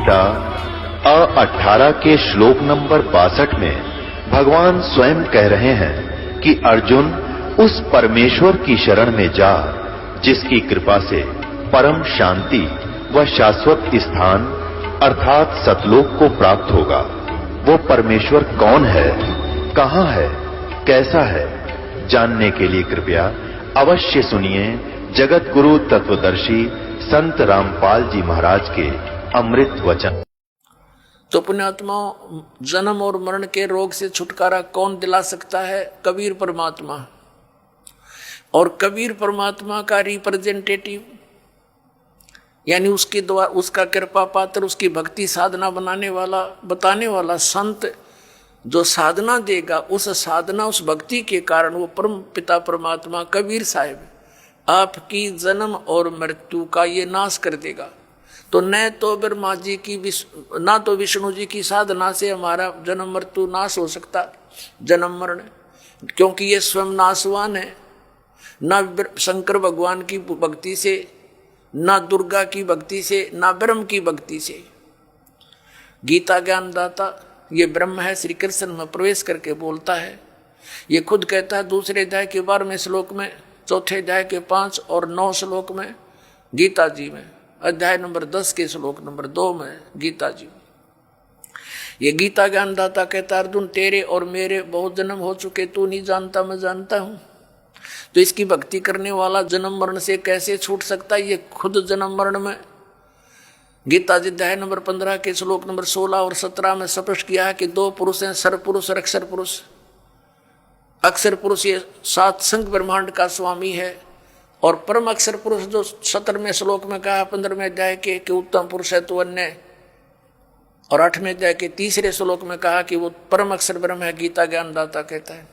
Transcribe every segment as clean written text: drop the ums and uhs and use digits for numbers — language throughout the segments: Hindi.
गीता 18 के श्लोक नंबर 62 में भगवान स्वयं कह रहे हैं कि अर्जुन उस परमेश्वर की शरण में जा जिसकी कृपा से परम शांति व शाश्वत स्थान अर्थात सतलोक को प्राप्त होगा। वो परमेश्वर कौन है, कहां है, कैसा है, जानने के लिए कृपया अवश्य सुनिए जगत गुरु तत्वदर्शी संत रामपाल जी महाराज के अमृत वचन। तो पुण्यात्माओं, जन्म और मरण के रोग से छुटकारा कौन दिला सकता है? कबीर परमात्मा। और कबीर परमात्मा का रिप्रेजेंटेटिव यानी उसके द्वारा उसका कृपा पात्र, उसकी भक्ति साधना बनाने वाला, बताने वाला संत जो साधना देगा, उस साधना उस भक्ति के कारण वो परम पिता परमात्मा कबीर साहिब आपकी जन्म और मृत्यु का ये नाश कर देगा। तो न तो ब्रह्मा जी की ना तो विष्णु जी की साधना से हमारा जन्म मृत्यु नाश हो सकता, जन्म मरण, क्योंकि ये स्वयं नाशवान है। ना शंकर भगवान की भक्ति से, ना दुर्गा की भक्ति से, ना ब्रह्म की भक्ति से। गीता ज्ञानदाता ये ब्रह्म है, श्री कृष्ण में प्रवेश करके बोलता है। ये खुद कहता है दूसरे अध्याय के 12वें श्लोक में, चौथे अध्याय के 5 और 9 श्लोक में गीता जी में, अध्याय नंबर 10 के श्लोक नंबर 2 में गीता जी में। ये गीता ज्ञानदाता कहता अर्जुन तेरे और मेरे बहुत जन्म हो चुके, तू नहीं जानता मैं जानता हूं। तो इसकी भक्ति करने वाला जन्म मरण से कैसे छूट सकता है? ये खुद जन्म मरण में गीता जी अध्याय नंबर 15 के श्लोक नंबर 16 और 17 में स्पष्ट किया है कि 2 पुरुष हैं, सर पुरुष और अक्षर पुरुष। अक्षर पुरुष ये 7 संघ ब्रह्मांड का स्वामी है, और परम अक्षर पुरुष जो 17वें श्लोक में कहा 15वें अध्याय के कि उत्तम पुरुष है तो अन्य, और 8वें अध्याय के 3रे श्लोक में कहा कि वो परम अक्षर ब्रह्म है, गीता ज्ञानदाता कहता है।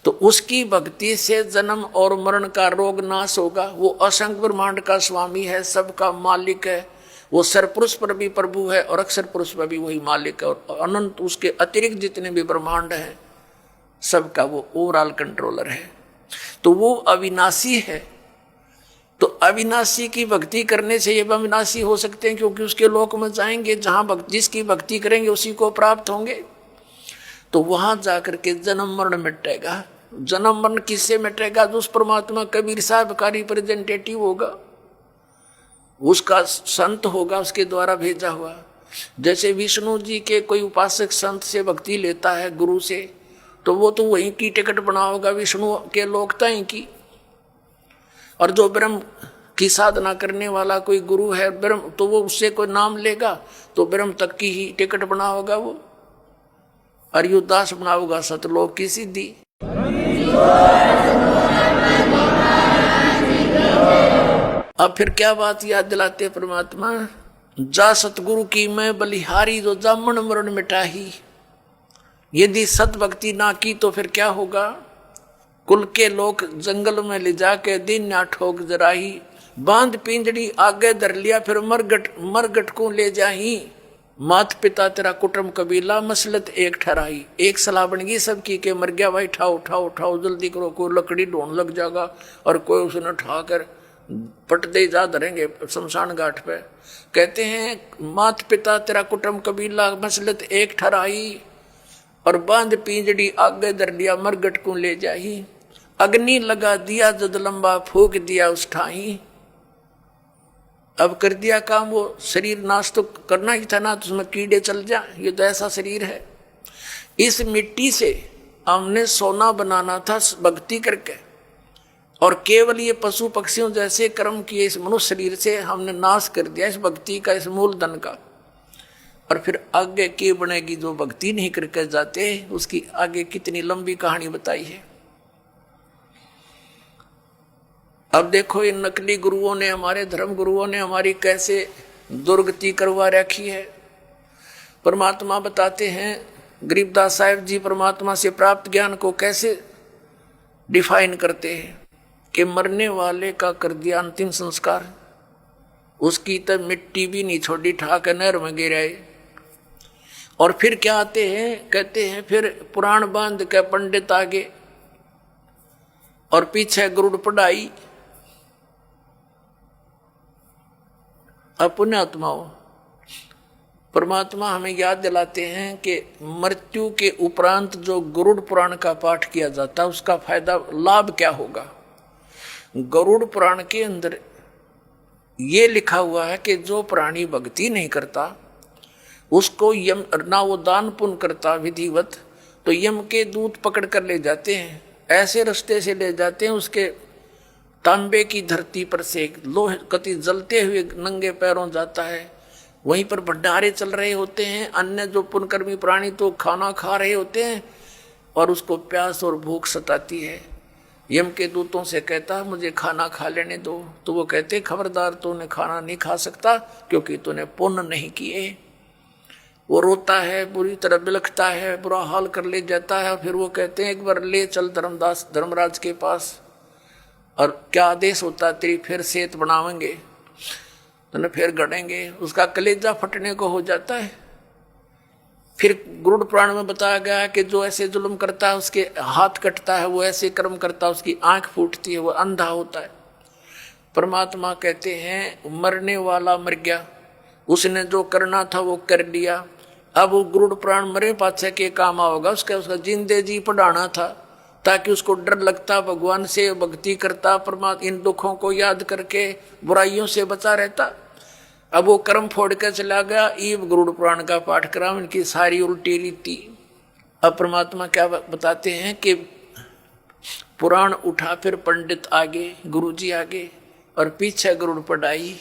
तो उसकी भक्ति से जन्म और मरण का रोग नाश होगा। वो असंख्य ब्रह्मांड का स्वामी है, सबका मालिक है। वो सरपुरुष पर भी प्रभु है और अक्षर पुरुष पर भी वही मालिक है, और अनंत उसके अतिरिक्त जितने भी ब्रह्मांड हैं सबका वो ओवरऑल कंट्रोलर है। तो वो अविनाशी है। तो अविनाशी की भक्ति करने से ये अविनाशी हो सकते हैं, क्योंकि उसके लोक में जाएंगे जहां जिसकी भक्ति करेंगे उसी को प्राप्त होंगे। तो वहां जाकर के जन्म मरण मिटेगा। जन्म मरण किससे मिटेगा? जो उस परमात्मा कबीर साहब का रिप्रेजेंटेटिव होगा, उसका संत होगा, उसके द्वारा भेजा हुआ। जैसे विष्णु जी के कोई उपासक संत से भक्ति लेता है गुरु से, तो वो तो वहीं की टिकट बना होगा विष्णु के लोकताएं की। और जो ब्रह्म की साधना करने वाला कोई गुरु है ब्रह्म, तो वो उससे कोई नाम लेगा तो ब्रह्म तक की ही टिकट बना होगा वो, और युदास बना होगा सतलोक की सिद्धि। अब फिर क्या बात याद दिलाते परमात्मा? जा सतगुरु की मैं बलिहारी, जो जामन मरण मिटाही। यदि सत भक्ति ना की तो फिर क्या होगा? कुल के लोग जंगल में ले जाके दिन ना ठोक जराही, बांध पिंजड़ी आगे धर लिया फिर मरगट को ले जाही। मात पिता तेरा कुटुंब कबीला मसलत एक ठहराई। एक सलाह बन गई सबकी के मर गया भाई, उठाओ उठाओ उठाओ जल्दी करो, कोई लकड़ी ढूंढ लग जाएगा, और कोई उसने उठाकर पट दे जा धरेंगे शमशान घाट पे। कहते हैं मात पिता तेरा कुटुंब कबीला मसलत एक ठहराई, और बांध पिंजड़ी आगे धर लिया मरगट को ले जाही। अग्नि लगा दिया जद लंबा फूक दिया उस ठाही। अब कर दिया काम, वो शरीर नाश तो करना ही था ना, तो उसमें कीड़े चल जा, ये तो ऐसा शरीर है। इस मिट्टी से हमने सोना बनाना था भक्ति करके, और केवल ये पशु पक्षियों जैसे कर्म किए इस मनुष्य शरीर से हमने नाश कर दिया इस भक्ति का, इस मूलधन का। और फिर आगे की बनेगी जो भक्ति नहीं करके जाते, उसकी आगे कितनी लंबी कहानी बताई है। अब देखो इन नकली गुरुओं ने, हमारे धर्म गुरुओं ने हमारी कैसे दुर्गति करवा रखी है। परमात्मा बताते हैं, गरीबदास साहिब जी परमात्मा से प्राप्त ज्ञान को कैसे डिफाइन करते हैं कि मरने वाले का कर दिया अंतिम संस्कार, उसकी तब मिट्टी भी नहीं छोड़ी, ठाक नहर में गिराए। और फिर क्या आते हैं, कहते हैं फिर पुराण बांध के पंडित आगे और पीछे गुरुड़ पढ़ाई। अब पुण्यात्माओं, परमात्मा हमें याद दिलाते हैं कि मृत्यु के उपरांत जो गरुड़ पुराण का पाठ किया जाता है उसका फायदा लाभ क्या होगा। गरुड़ पुराण के अंदर ये लिखा हुआ है कि जो प्राणी भक्ति नहीं करता उसको यम ना वो दान पुण्य करता विधिवत, तो यम के दूत पकड़ कर ले जाते हैं, ऐसे रास्ते से ले जाते हैं उसके तांबे की धरती पर से लोहे कति जलते हुए नंगे पैरों जाता है। वहीं पर भंडारे चल रहे होते हैं, अन्य जो पुण्यकर्मी प्राणी तो खाना खा रहे होते हैं और उसको प्यास और भूख सताती है। यम के दूतों से कहता मुझे खाना खा लेने दो, तो वो कहते खबरदार तूने खाना नहीं खा सकता क्योंकि तूने पुण्य नहीं किए। वो रोता है, बुरी तरह बिलखता है, बुरा हाल कर ले जाता है। फिर वो कहते हैं एक बार ले चल धर्मराज के पास, और क्या आदेश होता तेरी फिर सेहत बनावेंगे, तो फिर गड़ेंगे। उसका कलेजा फटने को हो जाता है। फिर गरुड़ पुराण में बताया गया है कि जो ऐसे जुल्म करता है उसके हाथ कटता है, वो ऐसे कर्म करता है उसकी आंख फूटती है, वो अंधा होता है। परमात्मा कहते हैं मरने वाला मर गया, उसने जो करना था वो कर लिया। अब वो गरुड़ पुराण मरे पाछे के काम आओगा, उसका जिंदे जी पढ़ाना था ताकि उसको डर लगता, भगवान से भक्ति करता, परमात्मा इन दुखों को याद करके बुराइयों से बचा रहता। अब वो कर्म फोड़ कर चला गया, ईब गरुड़ पुराण का पाठ करा, इनकी सारी उल्टी रीति। अब परमात्मा क्या बताते हैं कि पुराण उठा, फिर पंडित आगे, गुरुजी आगे, और पीछे गरुड़ पढ़ाई।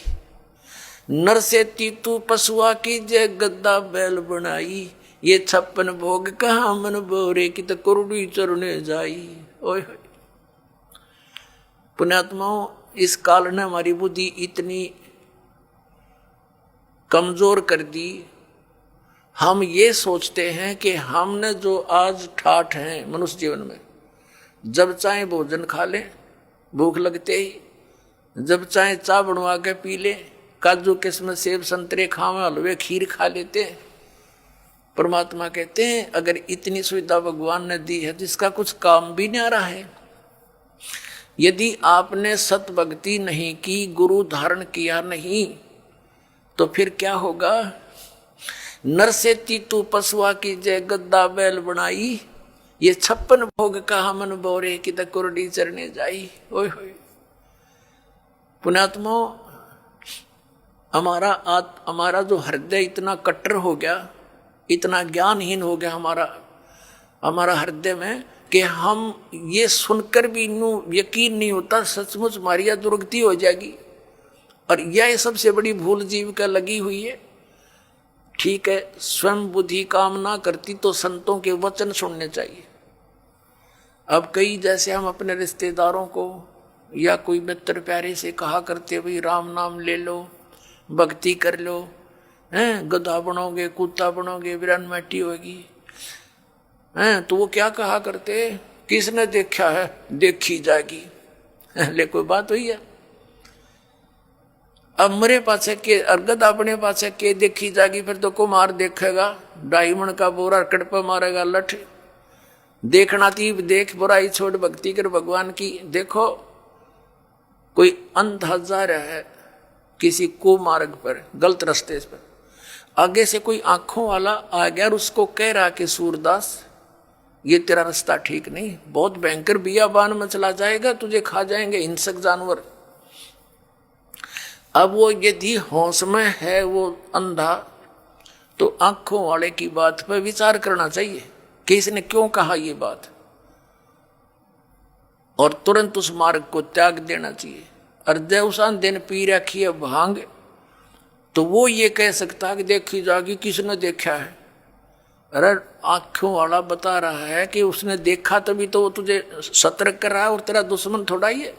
नर से तीतू पशुआ की जय गद्दा बैल बनाई, ये 56 भोग कहाँ मन बोरे की तो कुरुड़ी चरने जाई। ओए पुण्यात्माओं, इस काल ने हमारी बुद्धि इतनी कमजोर कर दी, हम ये सोचते हैं कि हमने जो आज ठाठ हैं मनुष्य जीवन में, जब चाहे भोजन खा लें भूख लगते ही, जब चाहे चाय बनवा के पी ले, काजू किस्म सेब संतरे खावे, हलवे खीर खा लेते हैं। परमात्मा कहते हैं अगर इतनी सुविधा भगवान ने दी है जिसका कुछ काम भी नहीं आ रहा है, यदि आपने सत भक्ति नहीं की, गुरु धारण किया नहीं, तो फिर क्या होगा। नर से तीतू पशुआ की जय गद्दा बैल बनाई, ये 56 भोग कहा मन बोरे की तो कुरडी चरने जाई। ओए होए पुण्यात्मा, हमारा जो हृदय इतना कट्टर हो गया, इतना ज्ञानहीन हो गया हमारा हृदय में कि हम ये सुनकर भी यकीन नहीं होता सचमुच हमारी दुर्गति हो जाएगी। और यह सबसे बड़ी भूल जीव का लगी हुई है। ठीक है, स्वयं बुद्धि काम ना करती तो संतों के वचन सुनने चाहिए। अब कई जैसे हम अपने रिश्तेदारों को या कोई मित्र प्यारे से कहा करते भाई राम नाम ले लो, भक्ति कर लो, हैं गधा बनोगे, कुत्ता बनोगे, वीरान मैटी होगी, हैं तो वो क्या कहा करते, किसने देखा है देखी जाएगी। ले कोई बात हुई है। अब मरे पाछे के अर्गद अपने पाछे के देखी जाएगी, फिर तो कुमार देखेगा, डायमंड का बोरा कड़पा मारेगा लठ। देखना तीब देख, बुराई छोड़ भक्ति कर भगवान की। देखो कोई अंधा जा रहा है किसी कुमार्ग पर, गलत रास्ते पर, आगे से कोई आंखों वाला आ गया और उसको कह रहा कि सूरदास ये तेरा रास्ता ठीक नहीं, बहुत भयंकर बियाबान में चला जाएगा, तुझे खा जाएंगे हिंसक जानवर। अब वो यदि होश में है वो अंधा, तो आंखों वाले की बात पर विचार करना चाहिए कि इसने क्यों कहा ये बात, और तुरंत उस मार्ग को त्याग देना चाहिए। अर्धे उसान दिन पी रखी है भांग, तो वो ये कह सकता कि देखी जाएगी, किसने देखा है। अरे आंखों वाला बता रहा है कि उसने देखा तभी तो वो तुझे सतर्क कर रहा है, और तेरा दुश्मन थोड़ा ही है।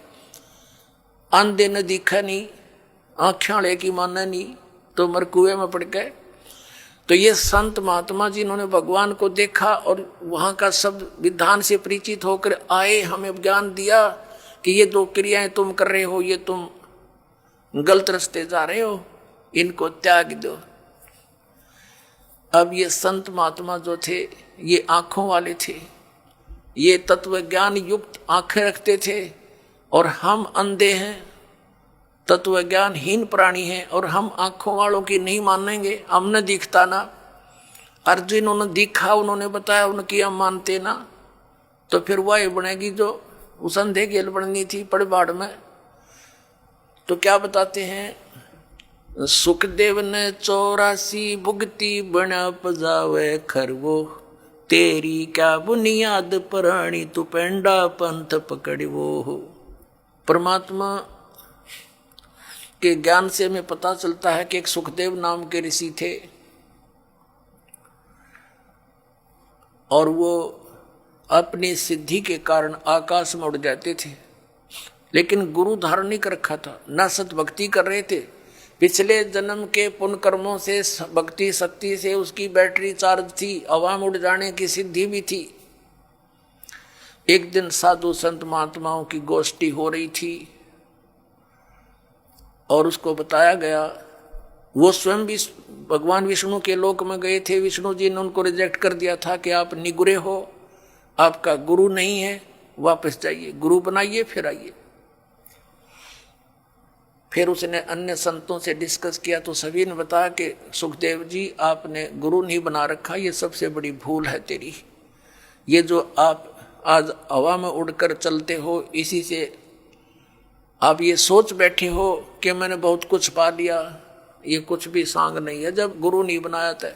अंधे ने दिखा नहीं, आँखें वाले की माना नहीं, तो मर कुएं में पड़ गए। तो ये संत महात्मा जिन्होंने भगवान को देखा और वहाँ का सब विधान से परिचित होकर आए, हमें ज्ञान दिया कि ये दो क्रियाएं तुम कर रहे हो, ये तुम गलत रास्ते जा रहे हो, इनको त्याग दो। अब ये संत महात्मा जो थे ये आंखों वाले थे, ये तत्व ज्ञान युक्त आंखें रखते थे, और हम अंधे हैं, तत्व ज्ञानहीन प्राणी है और हम आंखों वालों की नहीं मानेंगे, हमने दिखता ना। अर्जुन उन्होंने दिखा, उन्होंने बताया, उनकी हम मानते ना, तो फिर वही बनेगी जो उस अंधे गेल बननी थी पड़बाड़ में। तो क्या बताते हैं, सुखदेव ने 84 भुगती बना पजावे खरवो, तेरी क्या बुनियाद प्राणी तू पेंडा पंथ पकड़वो। परमात्मा के ज्ञान से हमें पता चलता है कि एक सुखदेव नाम के ऋषि थे और वो अपनी सिद्धि के कारण आकाश में उड़ जाते थे, लेकिन गुरु धारण नहीं कर रखा था, न सत भक्ति कर रहे थे। पिछले जन्म के पुण्य कर्मों से भक्ति शक्ति से उसकी बैटरी चार्ज थी, हवा में उड़ जाने की सिद्धि भी थी। एक दिन साधु संत महात्माओं की गोष्ठी हो रही थी और उसको बताया गया, वो स्वयं भी भगवान विष्णु के लोक में गए थे। विष्णु जी ने उनको रिजेक्ट कर दिया था कि आप निगुरे हो, आपका गुरु नहीं है, वापस जाइए, गुरु बनाइए फिर आइए। फिर उसने अन्य संतों से डिस्कस किया तो सभी ने बताया कि सुखदेव जी आपने गुरु नहीं बना रखा, ये सबसे बड़ी भूल है तेरी। ये जो आप आज हवा में उड़कर चलते हो, इसी से आप ये सोच बैठे हो कि मैंने बहुत कुछ पा लिया, ये कुछ भी सांग नहीं है। जब गुरु नहीं बनाया था,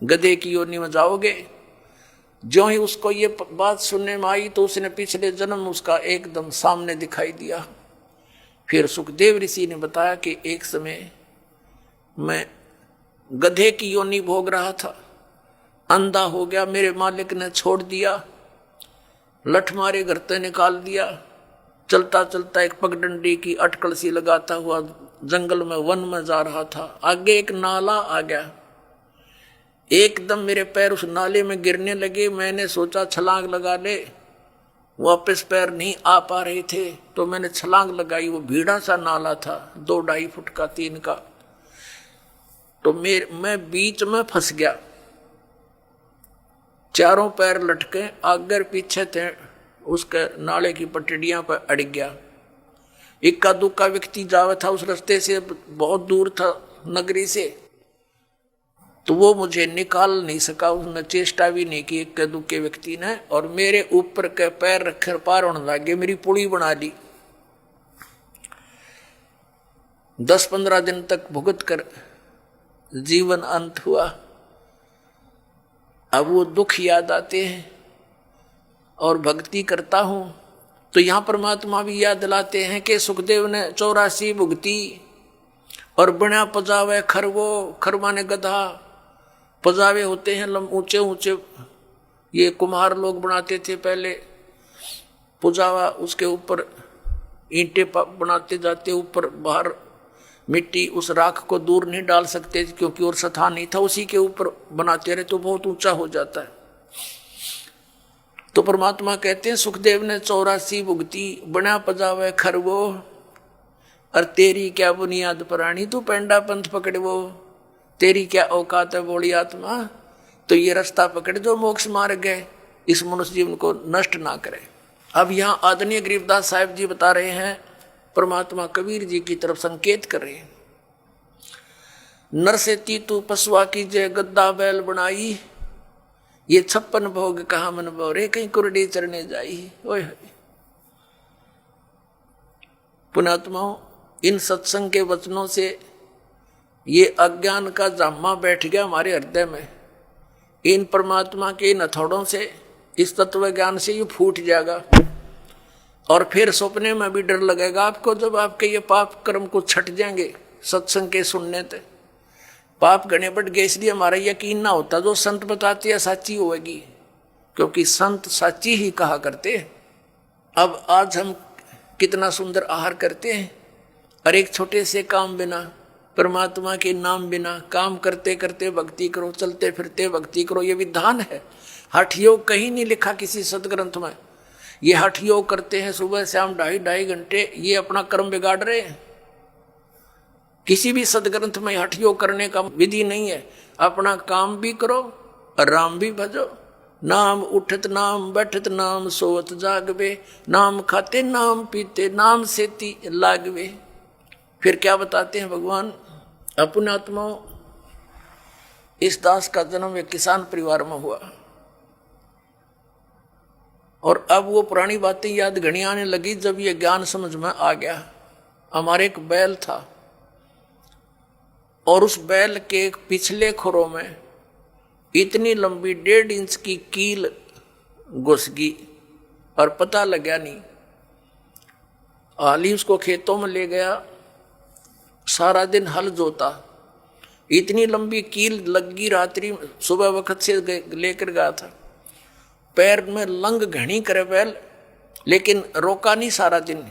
गधे की योनि में जाओगे। जो ही उसको ये बात सुनने में आई तो उसने पिछले जन्म उसका एकदम सामने दिखाई दिया। फिर सुखदेव ऋषि ने बताया कि एक समय मैं गधे की योनि भोग रहा था, अंधा हो गया, मेरे मालिक ने छोड़ दिया, लठ मारे घर से निकाल दिया। चलता चलता एक पगडंडी की अटकल सी लगाता हुआ जंगल में वन में जा रहा था। आगे एक नाला आ गया, एकदम मेरे पैर उस नाले में गिरने लगे। मैंने सोचा छलांग लगा ले, वापस पैर नहीं आ पा रहे थे तो मैंने छलांग लगाई। वो भीड़ा सा नाला था, 2-2.5 फुट का, 3 का। तो मैं बीच में फंस गया, चारों पैर लटके आगे पीछे थे, उसके नाले की पटड़ियां पर अड़ गया। इक्का दुक्का व्यक्ति जावे था उस रास्ते से, बहुत दूर था नगरी से, तो वो मुझे निकाल नहीं सका, उसने चेष्टा भी नहीं की इक्के दुक्के व्यक्ति ने, और मेरे ऊपर के पैर रखे पार होने लगे, मेरी पुली बना ली। 10-15 दिन तक भुगत कर जीवन अंत हुआ। अब वो दुख याद आते हैं और भक्ति करता हूं तो यहां परमात्मा भी याद दिलाते हैं कि सुखदेव ने 84 भुगती और बना पजावे खरवो। खरवा ने गधा, पजावे होते हैं ऊंचे ऊंचे, ये कुम्हार लोग बनाते थे पहले। पुजावा उसके ऊपर ईंटें बनाते जाते, ऊपर बाहर मिट्टी, उस राख को दूर नहीं डाल सकते क्योंकि और सथा नहीं था, उसी के ऊपर बनाते रहे तो बहुत ऊंचा हो जाता है। तो परमात्मा कहते हैं सुखदेव ने 84 भुगती बना पजावे खरवो, और तेरी क्या बुनियाद प्राणी तू पेंडा पंथ पकड़वो। तेरी क्या औकात है बोली आत्मा, तो ये रास्ता पकड़ जो मोक्ष मार्ग है, इस मनुष्य जीवन को नष्ट ना करे। अब यहाँ आदरणीय गरीबदास साहिब जी बता रहे हैं, परमात्मा कबीर जी की तरफ संकेत कर रहे हैं। नर से तू पशुआ की जय गद्दा बैल बनाई, ये 56 भोग कहा मन बोरे, कहीं कुरडी चरने जाई। ओए पुणात्माओं, इन सत्संग के वचनों से ये अज्ञान का जामा बैठ गया हमारे हृदय में। इन परमात्मा के इन हथौड़ों से, इस तत्व ज्ञान से ये फूट जाएगा और फिर सपने में भी डर लगेगा आपको, जब आपके ये पाप कर्म को छट जाएंगे सत्संग के सुनने से। पाप गणे बढ़ गए इसलिए हमारा यकीन ना होता जो संत बताते हैं साची होगी, क्योंकि संत साची ही कहा करते हैं। अब आज हम कितना सुंदर आहार करते हैं, और एक छोटे से काम बिना, परमात्मा के नाम बिना, काम करते करते भक्ति करो, चलते फिरते भक्ति करो, ये विधान है। हठ योग कहीं नहीं लिखा किसी सदग्रंथ में। ये हठ योग करते हैं सुबह शाम 2.5 घंटे, ये अपना कर्म बिगाड़ रहे हैं। किसी भी सदग्रंथ में हठ योग करने का विधि नहीं है। अपना काम भी करो और राम भी भजो। नाम उठत नाम बैठत नाम सोवत जागवे, नाम खाते नाम पीते नाम सेती लागवे। फिर क्या बताते हैं भगवान, अपने आत्माओं, इस दास का जन्म एक किसान परिवार में हुआ और अब वो पुरानी बातें याद घनी आने लगी जब ये ज्ञान समझ में आ गया। हमारे एक बैल था और उस बैल के पिछले खुरों में इतनी लंबी 1.5 इंच की कील घुस गई और पता लगा नहीं। हाली उसको खेतों में ले गया, सारा दिन हल जोता, इतनी लंबी कील लगी, रात्रि सुबह वक्त से लेकर गया था। पैर में लंग घनी करे बैल, लेकिन रोका नहीं सारा दिन।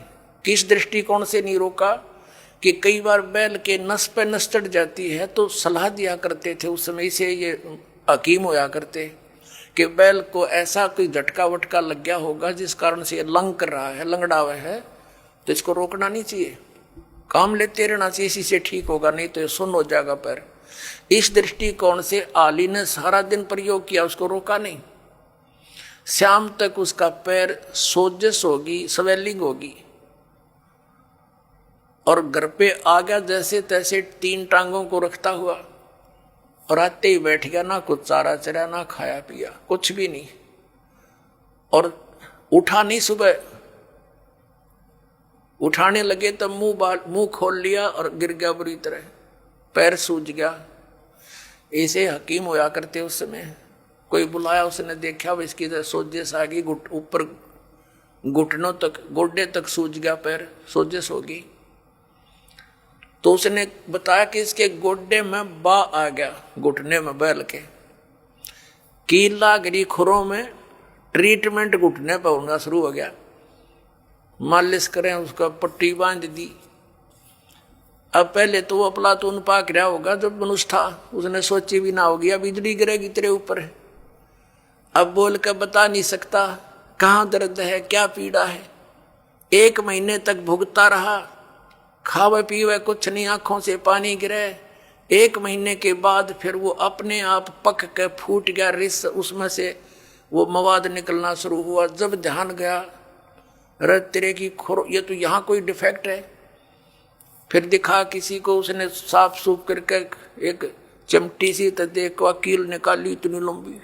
किस दृष्टिकोण से नहीं रोका कि कई बार बैल के नस पे नस चढ़ जाती है, तो सलाह दिया करते थे उस समय से ये हकीम होया करते कि बैल को ऐसा कोई झटका वटका लग गया होगा जिस कारण से ये लंग कर रहा है, लंगड़ा हुआ है, तो इसको रोकना नहीं चाहिए, काम लेते रहना चाहिए, इसी से ठीक होगा, नहीं तो ये सुन्न हो जाएगा पैर। इस दृष्टिकोण से आली ने सारा दिन प्रयोग किया, उसको रोका नहीं। शाम तक उसका पैर सोजस होगी, स्वेलिंग होगी और घर पे आ गया जैसे तैसे 3 टांगों को रखता हुआ और आते ही बैठ गया, ना कुछ चारा चरा, ना खाया पिया, कुछ भी नहीं, और उठा नहीं। सुबह उठाने लगे तब मुंह खोल लिया और गिर गया बुरी तरह, पैर सूज गया। ऐसे हकीम होया करते उस समय। कोई बुलाया, उसने देखा वो इसकी सोजस आ गई, ऊपर घुटनों तक, गोडे तक सूज गया पैर, सोजस होगी। तो उसने बताया कि इसके गोडे में बा आ गया, घुटने में बैल के कीला गिरी खुरों में, ट्रीटमेंट घुटने पर होना शुरू हो गया। मालिश करें, उसका पट्टी बांध दी। अब पहले तो वो अफलातून पाक रहा होगा, जब मनुष्य था उसने सोची भी ना होगी अब बिजली गिरेगी तेरे ऊपर। अब बोल कर बता नहीं सकता कहाँ दर्द है, क्या पीड़ा है। 1 महीने तक भुगता रहा, खावे पीवे कुछ नहीं, आंखों से पानी गिरे। 1 महीने के बाद फिर वो अपने आप पक के फूट गया, रिस उसमें से वो मवाद निकलना शुरू हुआ। जब ध्यान गया, अरे तेरे की खोर, ये तो यहाँ कोई डिफेक्ट है। फिर दिखा किसी को, उसने साफ सूफ करके एक चिमटी सी तो देखो कील निकाली इतनी लंबी,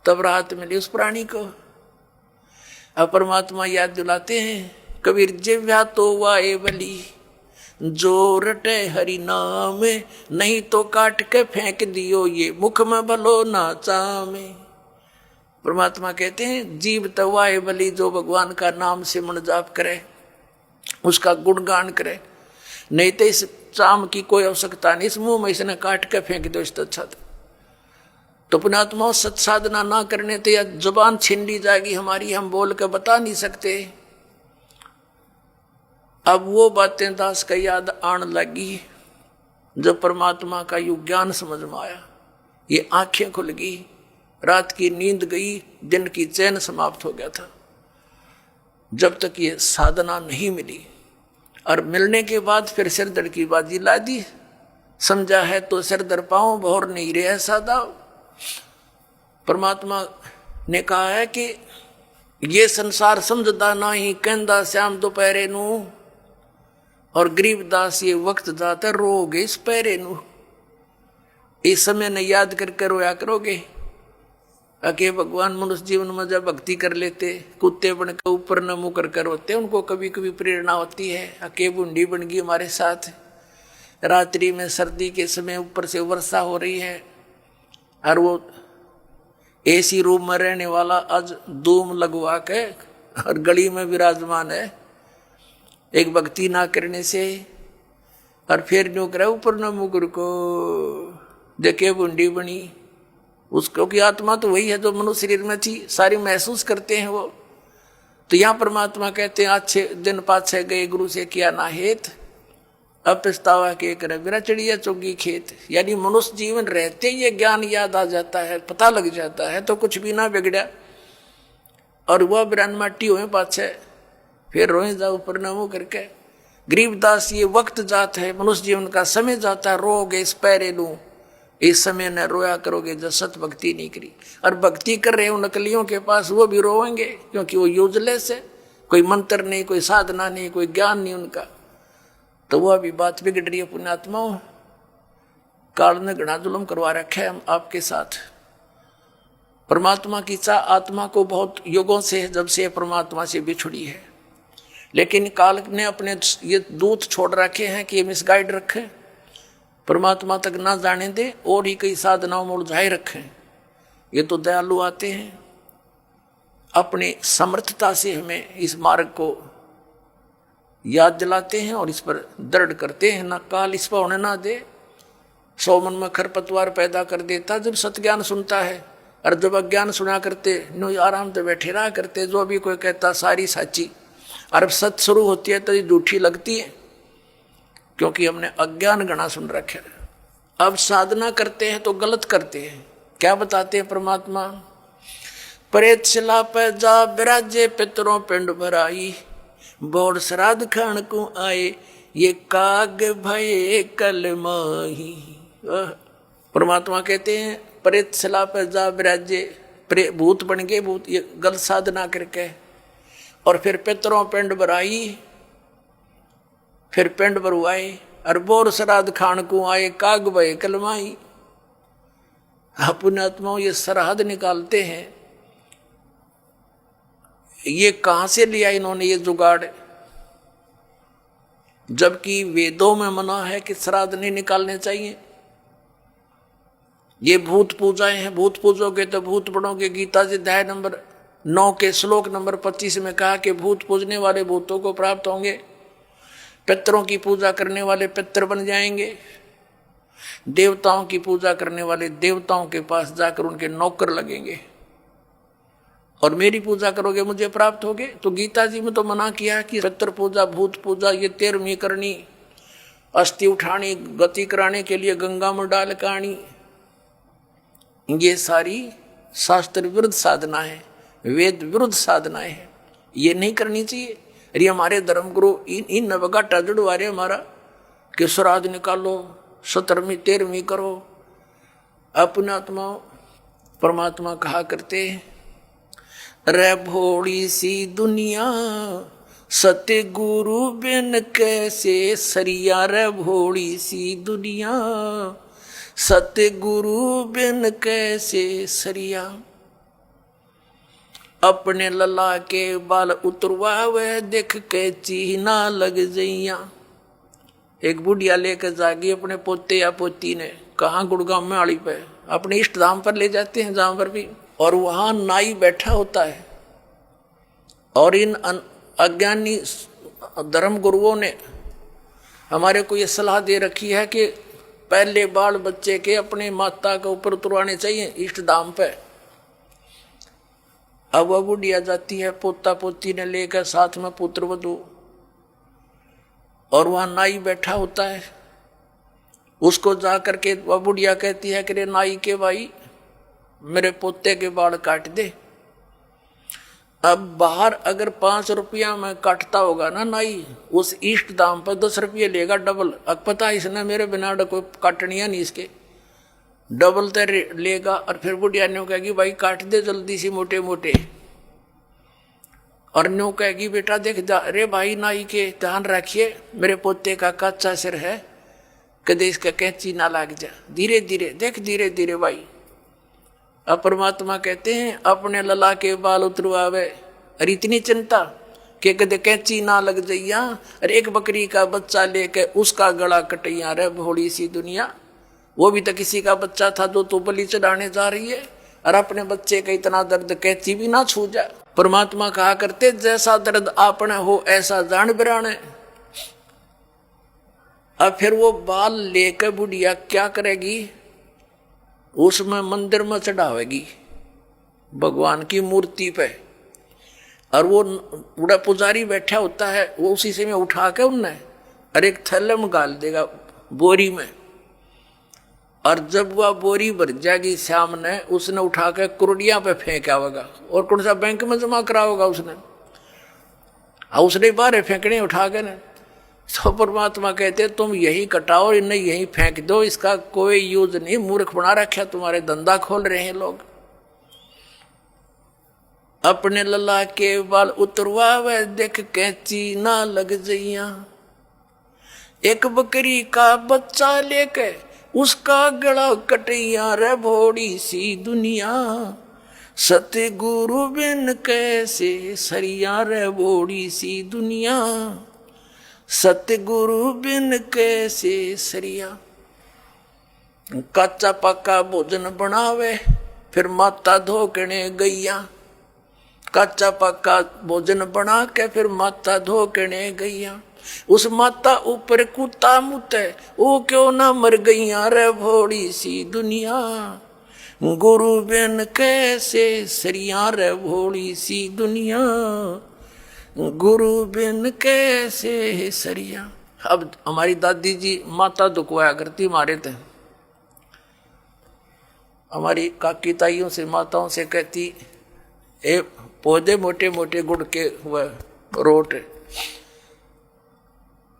तब राहत मिली उस प्राणी को। अब परमात्मा याद दिलाते हैं, कबीर जिव्या तो वाए बली जो रटे हरि नाम, नहीं तो काट के फेंक दियो ये मुख में भलो ना चामे। परमात्मा कहते हैं जीव तो वाए बली, जो भगवान का नाम से मन जाप करे, उसका गुणगान करे, नहीं तो इस चाम की कोई आवश्यकता नहीं, इस मुंह में इसने काट के फेंक दो, इससे अच्छा था। तो पुण्यात्मा सत साधना ना करने तो यह जुबान छीन ली जाएगी हमारी, हम बोल कर बता नहीं सकते। अब वो बातें दास का याद आने लगी जब परमात्मा का युग ज्ञान समझ में आया। ये आंखें खुल गई, रात की नींद गई, दिन की चैन समाप्त हो गया था। जब तक ये साधना नहीं मिली, और मिलने के बाद फिर सिरदर्द की बाजी ला दी। समझा है तो सिरदर पाऊं, भौर नहीं रहे सादा। परमात्मा ने कहा है कि ये संसार समझदा नहीं, कहंदा श्याम दोपहरे नू, और गरीबदास ये वक्त जाता रोगे इस पैरे नू। इस समय ने याद करके रोया करोगे। अके भगवान मनुष्य जीवन में जब भक्ति कर लेते, कुत्ते बन के ऊपर न मुँह कर रोते, उनको कभी कभी प्रेरणा होती है। अके बूंदी बन गई हमारे साथ, रात्रि में सर्दी के समय ऊपर से वर्षा हो रही है, और वो एसी रूम में रहने वाला आज धूम लगवा के और गली में विराजमान है, एक भक्ति ना करने से। और फिर न्यू करे ऊपर न मुकर को देखे बूंदी बनी, उसको की आत्मा तो वही है जो मनुष्य शरीर में थी, सारी महसूस करते हैं वो। तो यहाँ परमात्मा कहते हैं अच्छे दिन पाछे गए गुरु से किया ना हेत, अब पछतावा के करे बिना चिड़िया चुगी खेत। यानी मनुष्य जीवन रहते ये ज्ञान याद आ जाता है, पता लग जाता है, तो कुछ भी ना बिगड़ा। और वह बिरान माटी हुए पाछे फिर रोए जाओ परिणामों करके। गरीबदास ये वक्त जाता है, मनुष्य जीवन का समय जाता है, रोगे इस पैरे लू, इस समय न रोया करोगे जब सत भक्ति नहीं करी। और भक्ति कर रहे हो नकलियों के पास, वो भी रोएंगे क्योंकि वो यूजलेस है, कोई मंत्र नहीं, कोई साधना नहीं, कोई ज्ञान नहीं उनका। तो वह अभी बात बिगड़ रही है। पुण्यात्माओं, काल ने घना जुल्म करवा रखा है आपके साथ। परमात्मा की चाह आत्मा को बहुत युगों से है, जब से परमात्मा से बिछुड़ी है, लेकिन काल ने अपने ये दूत छोड़ रखे हैं कि ये मिसगाइड रखे, परमात्मा तक ना जाने दे और ही कई साधनाओं में उलझाए रखें। ये तो दयालु आते हैं, अपनी समर्थता से हमें इस मार्ग को याद दिलाते हैं और इस पर दृढ़ करते हैं। ना काल इस पर होने ना दे। 100 मन में खरपतवार पैदा कर देता जब सत्ज्ञान सुनता है, और जब अज्ञान सुना करते नो आराम से बैठे रहा करते। जो भी कोई कहता सारी साची, और सच शुरू होती है तो ये झूठी लगती है, क्योंकि हमने अज्ञान घना सुन रखा है। अब साधना करते हैं तो गलत करते हैं। क्या बताते हैं परमात्मा? प्रेत शिला पे जा विराजे पितरों पिंड भराई, बोर श्राद्ध खान को आए ये काग भये कल माही। परमात्मा कहते हैं प्रेत शिला पे जा विराजे, भूत बन गए, भूत ये गलत साधना करके, और फिर पितरों पिंड भराई, फिर पिंड भरवाए, और बोर श्राद्ध खान को आए काग भये कल माही। पुण्यात्माओं, ये श्राद्ध निकालते हैं, ये कहां से लिया इन्होंने ये जुगाड़? जबकि वेदों में मना है कि श्राद्ध नहीं निकालने चाहिए। ये भूत पूजाएं हैं, भूत पूजोगे तो भूत बनोगे। गीता जी अध्याय नंबर 9 के श्लोक नंबर 25 में कहा कि भूत पूजने वाले भूतों को प्राप्त होंगे, पितरों की पूजा करने वाले पितर बन जाएंगे, देवताओं की पूजा करने वाले देवताओं के पास जाकर उनके नौकर लगेंगे, और मेरी पूजा करोगे मुझे प्राप्त होगे। तो गीता जी में तो मना किया कि पितर पूजा, भूत पूजा ये 13वीं करनी, अस्थि उठानी, गति कराने के लिए गंगा में डाल कानी, ये सारी शास्त्र विरुद्ध साधना है, वेद विरुद्ध साधनाएं हैं, ये नहीं करनी चाहिए। अरे हमारे धर्मगुरु इन नवगाटा जुड़वा रहे हमारा कि श्राद्ध निकालो, 17वीं 13वीं करो। अपनात्मा परमात्मा कहा करते हैं, रे भोड़ी सी दुनिया सत्य गुरु बिन कैसे सरिया। रे भोड़ी सी दुनिया सत्य गुरु बिन कैसे सरिया। अपने लला के बाल उतरवावे देख के चीना लग जइया। एक बुढ़िया लेकर जागी अपने पोते या पोती ने, कहाँ? गुड़गांव में आड़ी पे, अपने इष्ट धाम पर ले जाते हैं जहां पर भी, और वहां नाई बैठा होता है। और इन अज्ञानी धर्म गुरुओं ने हमारे को ये सलाह दे रखी है कि पहले बाल बच्चे के अपने माता के ऊपर उतरवाने चाहिए इष्ट धाम पे। अब वह बुढ़िया जाती है पोता पोती ने लेकर, साथ में पुत्र वधू, और वहां नाई बैठा होता है। उसको जा करके वह बुढ़िया कहती है कि रे नाई के भाई, मेरे पोते के बाल काट दे। अब बाहर अगर 5 रुपया में काटता होगा ना नाई, उस इष्ट दाम पर 10 रुपये लेगा डबल। अब पता इसने मेरे बिना कोई काटनिया नहीं, इसके डबल तो लेगा। और फिर बुढ़िया न्यू कहेगी भाई काट दे जल्दी सी मोटे मोटे, और न्यू कहेगी बेटा देख जा, अरे भाई नाई के ध्यान रखिए, मेरे पोते का कच्चा सिर है, कदे इसका कैंची ना लाग जा, धीरे धीरे देख, धीरे धीरे भाई। अब परमात्मा कहते हैं अपने लला के बाल उतरवावे, और इतनी चिंता कि कदे कैंची ना लग जइया। और एक बकरी का बच्चा लेके उसका गला कटैया। रे भोड़ी सी दुनिया, वो भी तो किसी का बच्चा था जो तो बलि चढ़ाने जा रही है, और अपने बच्चे का इतना दर्द कैंची भी ना छू जा। परमात्मा कहा करते जैसा दर्द आपने हो ऐसा जान बिराने। अब फिर वो बाल लेकर बुढ़िया क्या करेगी? उसमें मंदिर में चढ़ावेगी भगवान की मूर्ति पे, और वो बूढ़ा पुजारी बैठा होता है, वो उसी से में उठा के उनने और एक थैले में डाल देगा बोरी में। और जब वह बोरी भर जाएगी श्याम ने, उसने उठा के कुरडिया पे फेंक आवेगा, और कौन सा बैंक में जमा करा होगा उसने, उसने बाहर फेंकने उठा के ने। तो परमात्मा कहते तुम यही कटाओ, इन्हें यही फेंक दो, इसका कोई यूज नहीं, मूर्ख बना रखा, तुम्हारे धंधा खोल रहे हैं लोग। अपने लला के बाल उतरवावे देख कैंची ना लग जइया। एक बकरी का बच्चा लेके उसका गला कटिया रे भोड़ी सी दुनिया, सतगुरु बिन कैसे सरिया रे भोड़ी सी दुनिया, सतगुरु बिन कैसे सरिया। कच्चा पक्का भोजन बनावे फिर माता धोकने गैया, कच्चा पक्का भोजन बना के फिर माता धोकने गैया, उस माता ऊपर कुत्ता मुते वो क्यों ना मर गईया रे भोड़ी सी दुनिया, गुरु बिन कैसे सरिया रे भोड़ी सी दुनिया, गुरु बिन कैसे सरिया। अब हमारी दादी जी माता दुखवाया करती मारे थे, हमारी काकी ताइयों से माताओं से कहती ए पौधे मोटे मोटे गुड़ के हुआ रोट,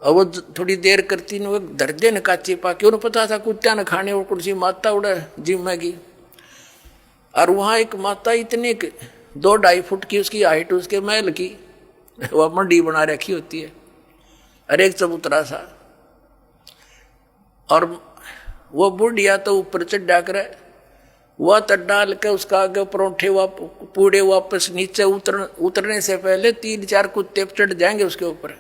अब वो थोड़ी देर करती न धर दे न काचे पाके, उन्हें पता था कुत्ता न खाने और कुर्सी माता उड़ा जिम्मेगी। और वहाँ एक माता इतने 2-2.5 फुट की उसकी हाइट, उसके महल की वह मंडी बना रखी होती है, और एक चबूतरा सा, और वो बुढ़िया तो ऊपर चढ़ा कर वह तो डाल के उसका आगे परोठे पूड़े वापस नीचे उतरने से पहले 3-4 कुत्ते चढ़ जाएंगे उसके ऊपर।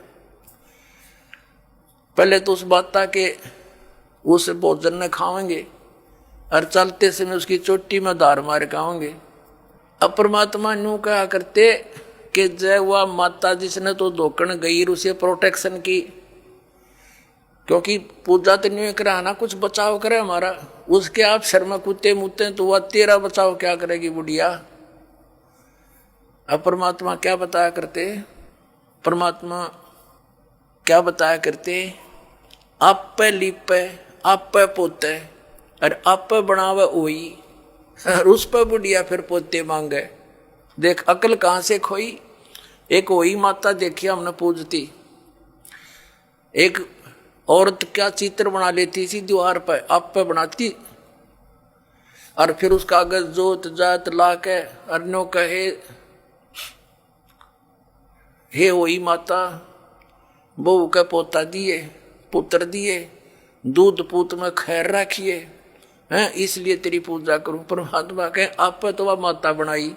पहले तो उस माता के उस भोजन न खाएंगे और चलते समय उसकी चोटी में धार मार खाएंगे। अब परमात्मा यूं कहा करते कि जय वह माता जिसने तो धोकन गई उसे प्रोटेक्शन की, क्योंकि पूजा तो नहीं कराना, कुछ बचाव करे हमारा, उसके आप शर्मा कुत्ते मुत्ते तो वह तेरा बचाव क्या करेगी बुढ़िया। अब परमात्मा क्या बताया करते, परमात्मा क्या बताया करते, आप पे लिपे आप पे पोते और आप पे बनावे ओई, और उस पे बुढ़िया फिर पोते मांगे। देख अकल कहाँ से खोई। एक वही माता देखी हमने पूजती, एक औरत क्या चित्र बना लेती थी दीवार पर, आप पे बनाती और फिर उसका कागज जोत जात ला के अर्नो कहे हे वही माता बहू के पोता दिए पुत्र दिए, दूध पूत में खैर रखिए हैं, इसलिए तेरी पूजा करूं। परमात्मा कहे आप पे तो वह माता बनाई,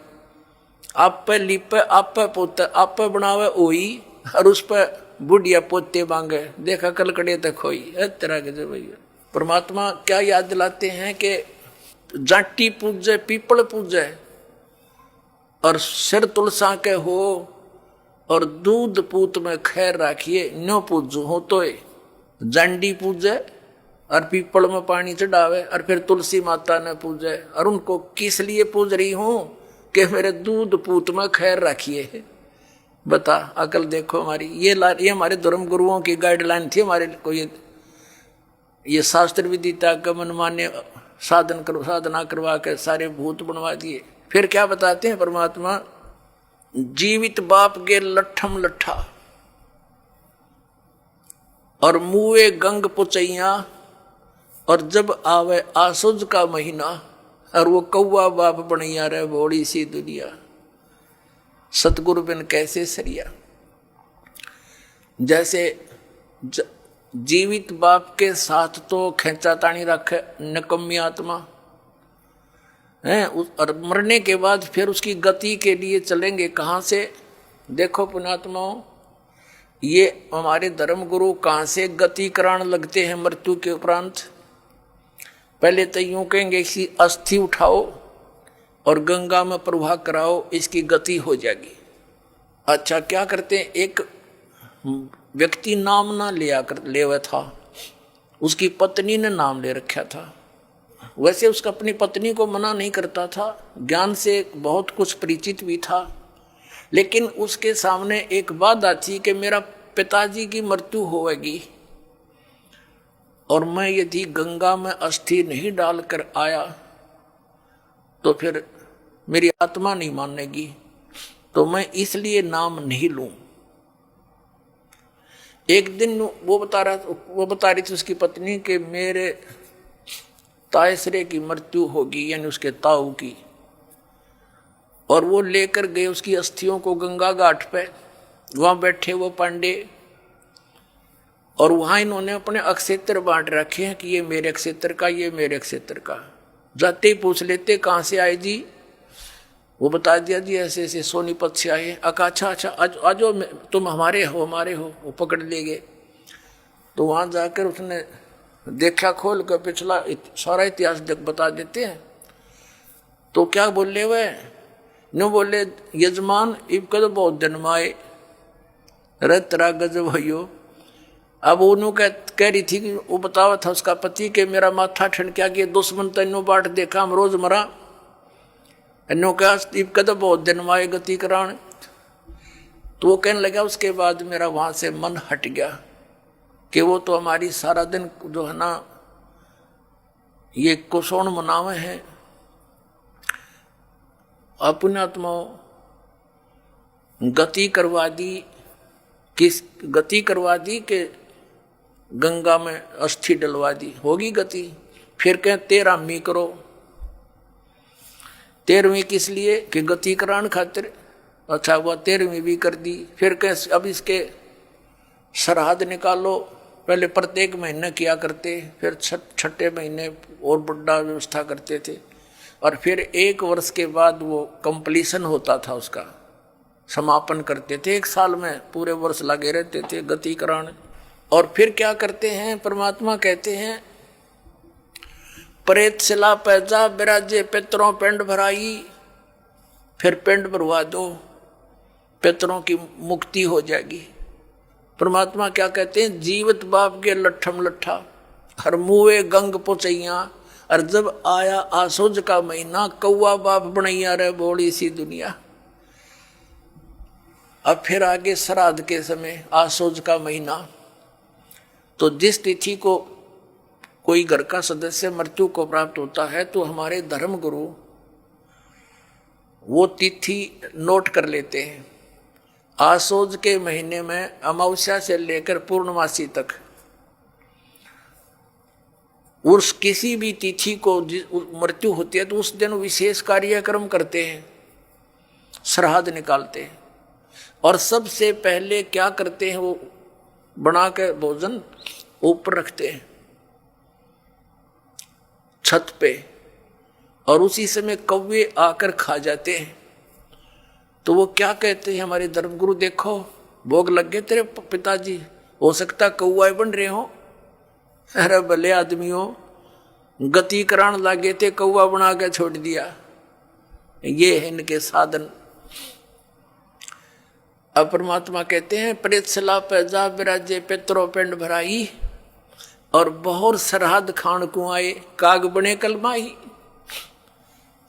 आप पे लिपे आप पे पोते आप पे बनावे ओई, और उस पर बुढ़िया पोते मांगे। देखा कलकड़े तक होई है तरह के भैया। परमात्मा क्या याद दिलाते हैं कि जाटी पूजे पीपल पूजे और सिर तुलसा के हो और दूध पूत में खैर राखिए, नो पूजू हो तो जांडी पूजे और पीपल में पानी चढ़ावे और फिर तुलसी माता ने पूजे, और उनको किस लिए पूज रही हूं कि मेरे दूध पूत में खैर राखिए। बता अकल देखो हमारी, ये हमारे धर्म गुरुओं की गाइडलाइन थी हमारे को, ये शास्त्र विदिता का मनमान्य साधना करवा के सारे भूत बनवा दिए। फिर क्या बताते हैं परमात्मा, जीवित बाप के लट्ठम लट्ठा और मुए गंग पुचैया, और जब आवे आसुज का महीना और वो कौवा बाप बनैया रे भोड़ी सी दुनिया, सतगुरु बिन कैसे सरिया। जैसे जीवित बाप के साथ तो खेचा तानी रखे निकम्मी आत्मा है, और मरने के बाद फिर उसकी गति के लिए चलेंगे कहाँ से। देखो पुण्यात्माओं, ये हमारे धर्म गुरु कहाँ से गति कराने लगते हैं मृत्यु के उपरांत। पहले तो यूं कहेंगे कि अस्थि उठाओ और गंगा में प्रवाह कराओ, इसकी गति हो जाएगी। अच्छा क्या करते हैं, एक व्यक्ति नाम ना ले हुआ था, उसकी पत्नी ने नाम ले रखा था। वैसे उसका अपनी पत्नी को मना नहीं करता था, ज्ञान से बहुत कुछ परिचित भी था, लेकिन उसके सामने एक बात आती कि मेरा पिताजी की मृत्यु होगी और मैं यदि गंगा में अस्थि नहीं डालकर आया तो फिर मेरी आत्मा नहीं मानेगी, तो मैं इसलिए नाम नहीं लूं। एक दिन वो बता रही थी उसकी पत्नी कि मेरे तायसरे की मृत्यु होगी, यानी उसके ताऊ की, और वो लेकर गए उसकी अस्थियों को गंगा घाट पे। वहां बैठे वो पांडे और वहां इन्होंने अपने अक्षेत्र बांट रखे हैं कि ये मेरे अक्षेत्र का, ये मेरे अक्षेत्र का। जाते ही पूछ लेते कहाँ से आए जी, वो बता दिया जी ऐसे ऐसे सोनीपत से आए। अच्छा अच्छा आजो तुम हमारे हो वो पकड़ ले गए। तो वहां जाकर उसने देखा, खोल कर पिछला सारा इतिहास बता देते हैं। तो क्या बोले वह न बोले, यजमान इब कद बहुत दिन माए रे तेरा गजब हो। अब उन्हों कह रही थी कि वो बतावा था उसका पति के मेरा माथा ठनक्या कि दुश्मन तैनो बाट देखा हम रोज मरा। इन्हों कहा इब कद बहुत दिन माए गति कराण। तो वो कहने लगा उसके बाद मेरा वहां से मन हट गया कि वो तो हमारी सारा दिन जो है ना ये कुशोण मनावे हैं। पुण्यात्मा गति करवा दी कि गंगा में अस्थि डलवा दी, होगी गति। फिर कहें 13वीं करो। 13वीं किस लिए कि गति कराने खातिर। अच्छा वह 13वीं भी कर दी। फिर कहें अब इसके सरहद निकालो। पहले प्रत्येक महीने किया करते, फिर छठे महीने और बड़ा व्यवस्था करते थे, और फिर 1 वर्ष के बाद वो कंप्लीशन होता था, उसका समापन करते थे। 1 साल में पूरे वर्ष लगे रहते थे गति कराने। और फिर क्या करते हैं, परमात्मा कहते हैं प्रेत शिला पैजा विराजे पितरों पिंड भराई। फिर पिंड भरवा दो, पितरों की मुक्ति हो जाएगी। परमात्मा क्या कहते हैं, जीवित बाप के लट्ठम लट्ठा हर मुए गंग पुचैया। और जब आया आसोज का महीना, कौआ बाप बनैया रे बोली सी दुनिया। अब फिर आगे श्राद्ध के समय आसोज का महीना। तो जिस तिथि को कोई घर का सदस्य मृत्यु को प्राप्त होता है तो हमारे धर्म गुरु वो तिथि नोट कर लेते हैं। आसोज के महीने में अमावस्या से लेकर पूर्णमासी तक उस किसी भी तिथि को मृत्यु होती है तो उस दिन विशेष कार्यक्रम करते हैं, श्राद्ध निकालते हैं। और सबसे पहले क्या करते हैं, वो बना के भोजन ऊपर रखते हैं छत पे, और उसी समय कौवे आकर खा जाते हैं। तो वो क्या कहते हैं हमारे धर्मगुरु, देखो भोग लग गए तेरे पिताजी, हो सकता कौआ बन रहे हो। अरे भले आदमियों, गति करान लागे थे, कौआ बना के छोड़ दिया। ये है इनके साधन। अब परमात्मा कहते हैं प्रेत सला पैजा विराजे पितरों पिंड भराई। और बहुत सरहद खान को आए, काग बने कलमाई।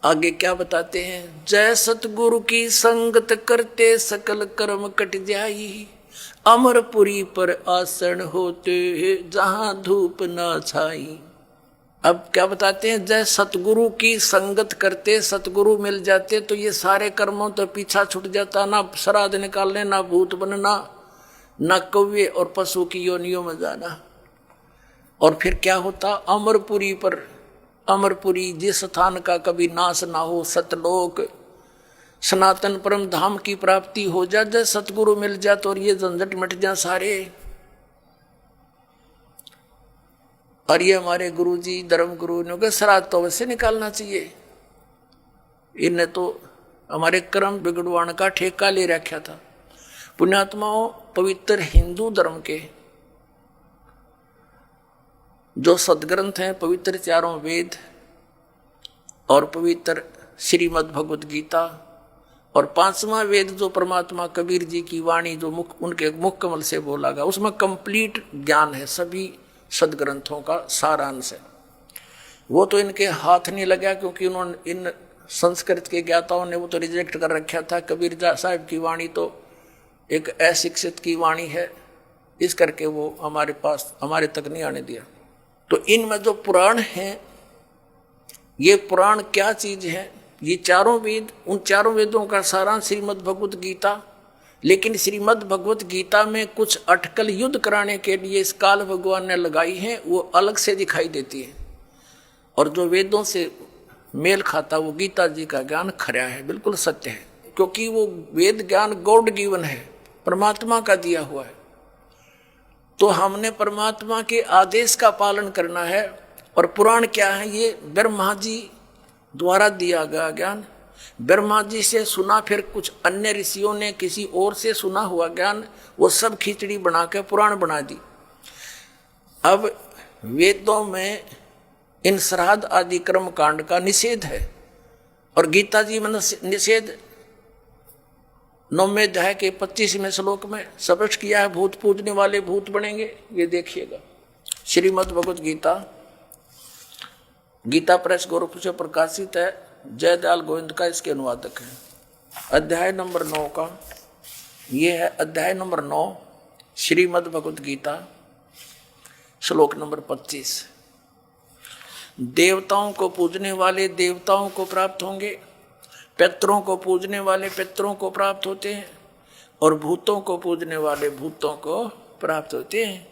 आगे क्या बताते हैं, जय सतगुरु की संगत करते सकल कर्म कट जाई। अमरपुरी पर आसन होते जहां धूप न छाई। अब क्या बताते हैं, जय सतगुरु की संगत करते, सतगुरु मिल जाते तो ये सारे कर्मों तो पीछा छूट जाता। ना श्राद्ध निकालने, ना भूत बनना, ना कौवे और पशु की योनियों में जाना। और फिर क्या होता, अमरपुरी पर, अमरपुरी जिस स्थान का कभी नाश ना हो, सतलोक सनातन परम धाम की प्राप्ति हो जा, जब सतगुरु मिल जाए तो ये झंझट मिट जा सारे। और ये हमारे गुरुजी धर्म गुरु ने कहा श्राद्ध तो अवश्य निकालना चाहिए। इन्हें तो हमारे कर्म बिगड़वाने का ठेका ले रखा था। पुण्यात्माओं, पवित्र हिंदू धर्म के जो सदग्रंथ हैं, पवित्र 4 वेद और पवित्र श्रीमद् भगवत गीता, और 5वां वेद जो परमात्मा कबीर जी की वाणी जो उनके मुख कमल से बोला गया, उसमें कंप्लीट ज्ञान है, सभी सदग्रंथों का सारांश है। वो तो इनके हाथ नहीं लगा, क्योंकि उन्होंने इन संस्कृत के ज्ञाताओं ने वो तो रिजेक्ट कर रखा था। कबीर साहब की वाणी तो एक अशिक्षित की वाणी है, इस करके वो हमारे पास, हमारे तक नहीं आने दिया। तो इनमें जो पुराण हैं, ये पुराण क्या चीज है, ये 4 वेद, उन 4 वेदों का सारांश श्रीमद् भगवत गीता। लेकिन श्रीमद् भगवत गीता में कुछ अटकल युद्ध कराने के लिए इस काल भगवान ने लगाई है, वो अलग से दिखाई देती है। और जो वेदों से मेल खाता वो गीता जी का ज्ञान खरा है, बिल्कुल सत्य है, क्योंकि वो वेद ज्ञान गॉड गिवन है, परमात्मा का दिया हुआ है। तो हमने परमात्मा के आदेश का पालन करना है। और पुराण क्या है? ये ब्रह्मा जी द्वारा दिया गया ज्ञान, ब्रह्मा जी से सुना, फिर कुछ अन्य ऋषियों ने किसी और से सुना हुआ ज्ञान, वो सब खिचड़ी बना के पुराण बना दी। अब वेदों में इन श्राद्ध आदि कर्म कांड का निषेध है, और गीता जी में निषेध 9वें अध्याय के 25वें श्लोक में स्पष्ट किया है, भूत पूजने वाले भूत बनेंगे। ये देखिएगा, श्रीमद् भगवत गीता, गीता प्रेस गोरखपुर से प्रकाशित है, जयदयाल गोविंद का इसके अनुवादक है। अध्याय नंबर 9 का ये है, अध्याय नंबर 9 श्रीमद् भगवत गीता, श्लोक नंबर 25। देवताओं को पूजने वाले देवताओं को प्राप्त होंगे, पितरों को पूजने वाले पितरों को प्राप्त होते हैं, और भूतों को पूजने वाले भूतों को प्राप्त होते हैं,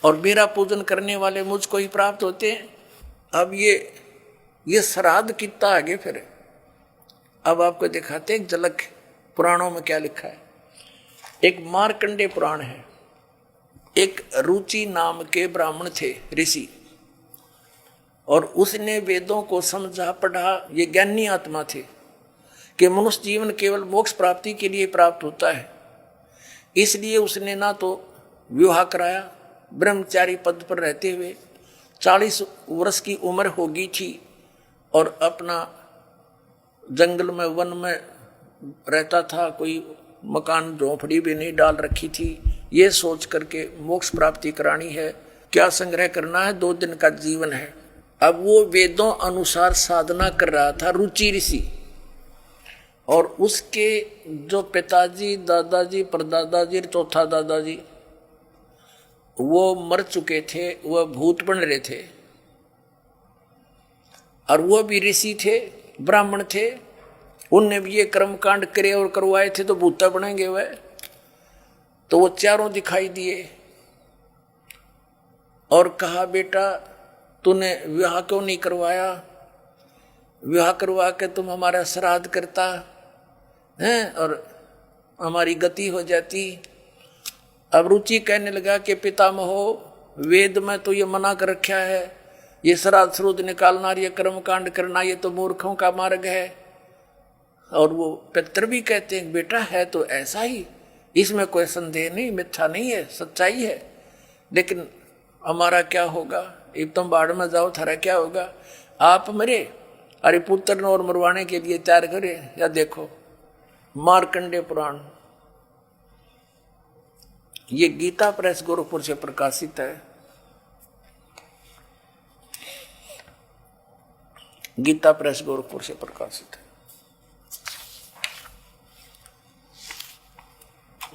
और मेरा पूजन करने वाले मुझको ही प्राप्त होते हैं। अब ये श्राद्ध कितना आगे फिर, अब आपको दिखाते एक झलक पुराणों में क्या लिखा है। एक मार्कंडेय पुराण है। एक रुचि नाम के ब्राह्मण थे, ऋषि, और उसने वेदों को समझा पढ़ा। ये ज्ञानी आत्मा थे कि मनुष्य जीवन केवल मोक्ष प्राप्ति के लिए प्राप्त होता है। इसलिए उसने ना तो विवाह कराया, ब्रह्मचारी पद पर रहते हुए 40 वर्ष की उम्र होगी थी, और अपना जंगल में वन में रहता था, कोई मकान झोंपड़ी भी नहीं डाल रखी थी। ये सोच करके मोक्ष प्राप्ति करानी है, क्या संग्रह करना है, 2 दिन का जीवन है। अब वो वेदों अनुसार साधना कर रहा था, रुचि ऋषि, और उसके जो पिताजी, दादाजी, परदादाजी, चौथा दादाजी वो मर चुके थे, वह भूत बन रहे थे, और वो भी ऋषि थे, ब्राह्मण थे। उनने भी ये कर्म कांड करे और करवाए थे, तो भूता बनेंगे वह। तो वो चारों दिखाई दिए और कहा, बेटा तूने विवाह क्यों नहीं करवाया? विवाह करवा के तुम हमारा श्राद्ध करता है और हमारी गति हो जाती। अब रुचि कहने लगा कि पितामहो, वेद में तो ये मना कर रखा है, ये श्राद्ध श्रुद्ध निकालना, ये कर्म कांड करना, ये तो मूर्खों का मार्ग है। और वो पितर भी कहते हैं, बेटा है तो ऐसा ही, इसमें कोई संदेह नहीं, मिथ्या नहीं है, सच्चाई है। लेकिन हमारा क्या होगा? एक तुम बाढ़ में जाओ, थारा क्या होगा? आप मरे, अरे पुत्र ने और मरवाने के लिए तैयार करे। या देखो मार्कंडेय पुराण, ये गीता प्रेस गोरखपुर से प्रकाशित है। गीता प्रेस गोरखपुर से प्रकाशित है।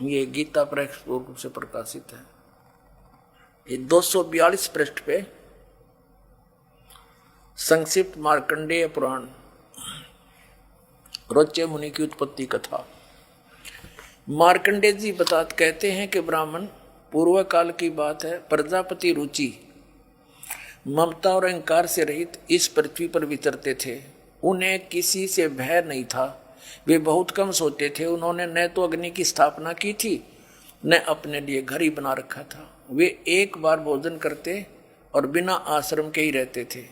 ये गीता प्रेस गोरखपुर से प्रकाशित है। ये 242 पृष्ठ पे संक्षिप्त मार्कंडेय पुराण, रोच्य मुनि की उत्पत्ति कथा। मार्कंडेय जी कहते हैं कि ब्राह्मण, पूर्व काल की बात है, प्रजापति रुचि ममता और अहंकार से रहित इस पृथ्वी पर विचरते थे। उन्हें किसी से भय नहीं था, वे बहुत कम सोते थे। उन्होंने न तो अग्नि की स्थापना की थी, न अपने लिए घर ही बना रखा था। वे एक बार भोजन करते और बिना आश्रम के ही रहते थे।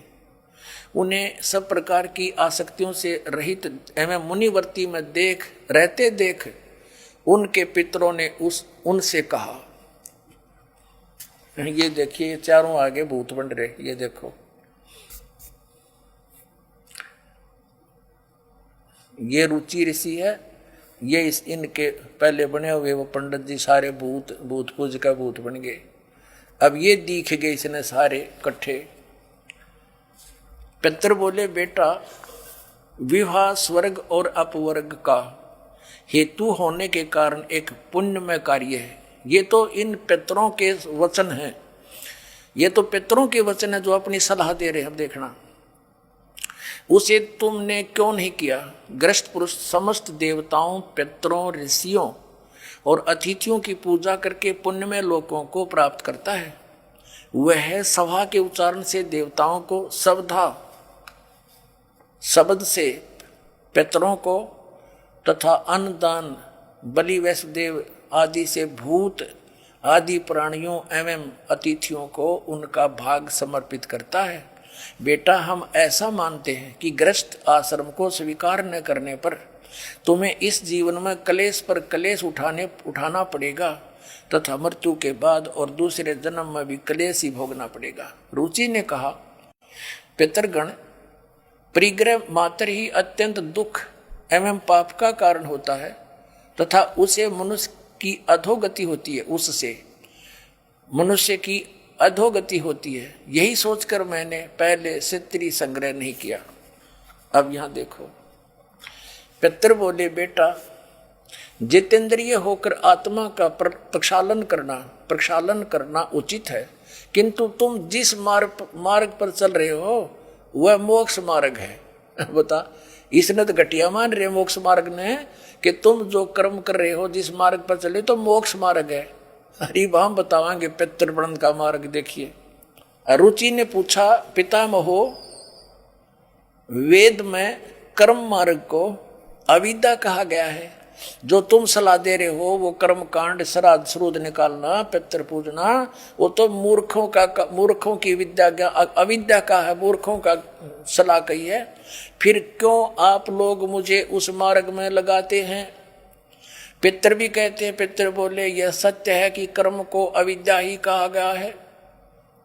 उन्हें सब प्रकार की आसक्तियों से रहित एवं मुनिवर्ती में रहते देख उनके पितरों ने उनसे कहा, ये देखिए चारों आगे भूत बन रहे, ये देखो, ये रुचि ऋषि है, ये इनके पहले बने हुए वो पंडित जी सारे भूत पूज का भूत बन गए। अब ये दिख गए इसने सारे इकट्ठे। पितर बोले, बेटा विवाह स्वर्ग और अपवर्ग का हेतु होने के कारण एक पुण्यमय कार्य है। ये तो इन पितरों के वचन हैं, ये तो पितरों के वचन है जो अपनी सलाह दे रहे हैं। अब देखना, उसे तुमने क्यों नहीं किया? ग्रस्त पुरुष समस्त देवताओं, पितरों, ऋषियों और अतिथियों की पूजा करके पुण्यमय लोकों को प्राप्त करता है। वह सभा के उच्चारण से देवताओं को, शब्द से पितरों को तथा अन्नदान, बलि, वैष्णदेव आदि से भूत आदि प्राणियों एवं अतिथियों को उनका भाग समर्पित करता है। बेटा, हम ऐसा मानते हैं कि गृहस्थ आश्रम को स्वीकार न करने पर तुम्हें इस जीवन में कलेश पर कलेश उठाना पड़ेगा तथा मृत्यु के बाद और दूसरे जन्म में भी कलेश ही भोगना पड़ेगा। रुचि ने कहा, पितृगण, परिग्रह मात्र ही अत्यंत दुख एवं पाप का कारण होता है तथा उसे मनुष्य की अधोगति होती है, उससे मनुष्य की अधोगति होती है। यही सोचकर मैंने पहले से त्री संग्रह नहीं किया। अब यहां देखो, पितर बोले, बेटा, जितेंद्रिय होकर आत्मा का प्रक्षालन करना उचित है, किंतु तुम जिस मार्ग पर चल रहे हो वह मोक्ष मार्ग है। बता, इसने तो घटिया मान रहे मोक्ष मार्ग ने कि तुम जो कर्म कर रहे हो जिस मार्ग पर चले तो मोक्ष मार्ग है। हरि हम बतावांगे पितृवृंद का मार्ग। देखिए, रुचि ने पूछा, पितामहो, वेद में कर्म मार्ग को अविद्या कहा गया है, जो तुम सलाह दे रहे हो वो कर्म कांड, श्राद्ध श्रूद निकालना, पितृ पूजना, वो तो मूर्खों की विद्या, अविद्या का है, मूर्खों का सलाह कही है। फिर क्यों आप लोग मुझे उस मार्ग में लगाते हैं? पितर भी कहते हैं। पितर बोले, यह सत्य है कि कर्म को अविद्या ही कहा गया है,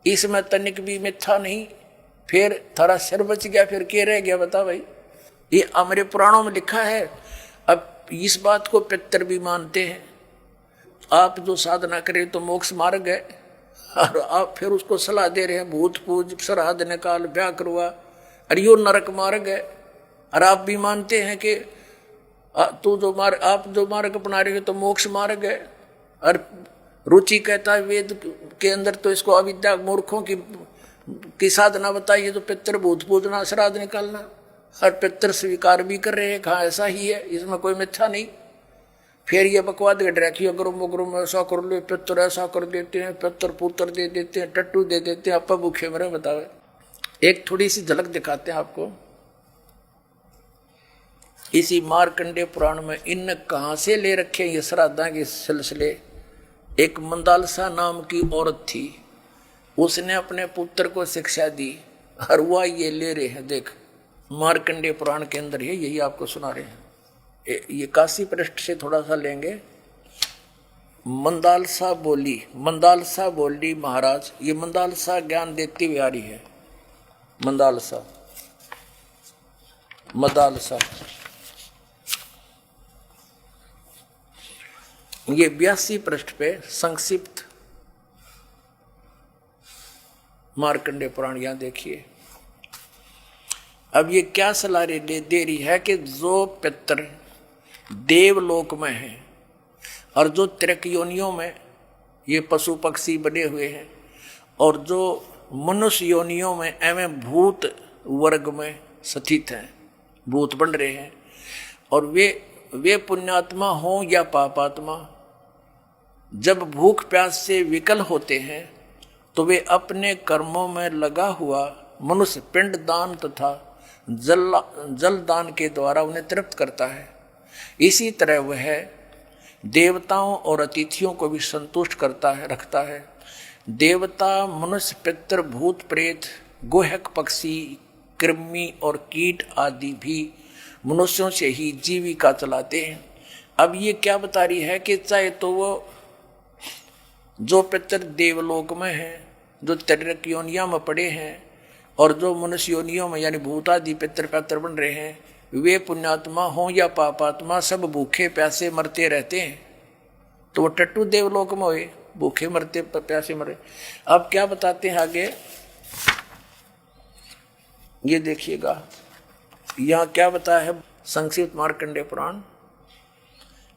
इसमें तनिक भी मिथ्या नहीं। फिर थारा सिर बच गया, फिर क्या रह गया? बता भाई, ये हमारे पुराणों में लिखा है। अब इस बात को पितर भी मानते हैं। आप जो साधना करें तो मोक्ष मार्ग है, और आप फिर उसको सलाह दे रहे हैं भूत पूज, श्राद्ध निकाल, ब्याह करवा, अरे यो नरक मार्ग है। और आप भी मानते हैं कि आप जो मार्ग अपना रहे हो तो मोक्ष मार्ग है। और रुचि कहता है वेद के अंदर तो इसको अविद्या, मूर्खों की साधना बताइए, तो पितर भूत पूजना, श्राद्ध निकालना, और पितर स्वीकार भी कर रहे हैं, कहा ऐसा ही है, इसमें कोई मिथ्या नहीं। फिर ये बकवाद गढ़ रखी, अगर में ऐसा कर ले, पितर ऐसा कर देते हैं, पितर पुत्र दे देते हैं, टट्टू दे देते हैं, आपा भूखे मरे। बतावे, एक थोड़ी सी झलक दिखाते हैं आपको इसी मार्कंडेय पुराण में। इन कहाँ से ले रखे ये श्राद्धा के सिलसिले? एक मंदालसा नाम की औरत थी, उसने अपने पुत्र को शिक्षा दी, और वह ये ले रहे हैं। देख, मार्कंडेय पुराण के अंदर है, यही आपको सुना रहे हैं। ये काशी पृष्ठ से थोड़ा सा लेंगे। मंदालसा बोली महाराज, ये मंदालसा ज्ञान देती हुई आ रही है। मदालसा ये 82 पृष्ठ पे संक्षिप्त मार्कंडेय पुराण, यहां देखिए। अब ये क्या सलाह दे रही है कि जो पितर देवलोक में है और जो त्रिक योनियों में ये पशु पक्षी बने हुए हैं, और जो मनुष्य योनियों में एवं भूत वर्ग में स्थित हैं, भूत बन रहे हैं, और वे पुण्यात्मा हों या पापात्मा, जब भूख प्यास से विकल होते हैं तो वे अपने कर्मों में लगा हुआ मनुष्य पिंड दान तथा जल दान के द्वारा उन्हें तृप्त करता है। इसी तरह वह देवताओं और अतिथियों को भी संतुष्ट रखता है। देवता, मनुष्य, पितृ, भूत, प्रेत, गुहक, पक्षी, कृमि और कीट आदि भी मनुष्यों से ही जीविका चलाते हैं। अब ये क्या बता रही है कि चाहे तो वो जो पितृ देवलोक में हैं, जो त्रिक योनिया में पड़े हैं, और जो मनुष्य योनियों में यानी भूतादि पितृ बन रहे हैं, वे पुण्यात्मा हों या पापात्मा, सब भूखे प्यासे मरते रहते हैं। तो वो टट्टू देवलोक में हुए, भूखे मरते प्यासे मरे। अब क्या बताते हैं आगे, ये देखिएगा, यहाँ क्या बताया है संक्षिप्त मार्कंडेय पुराण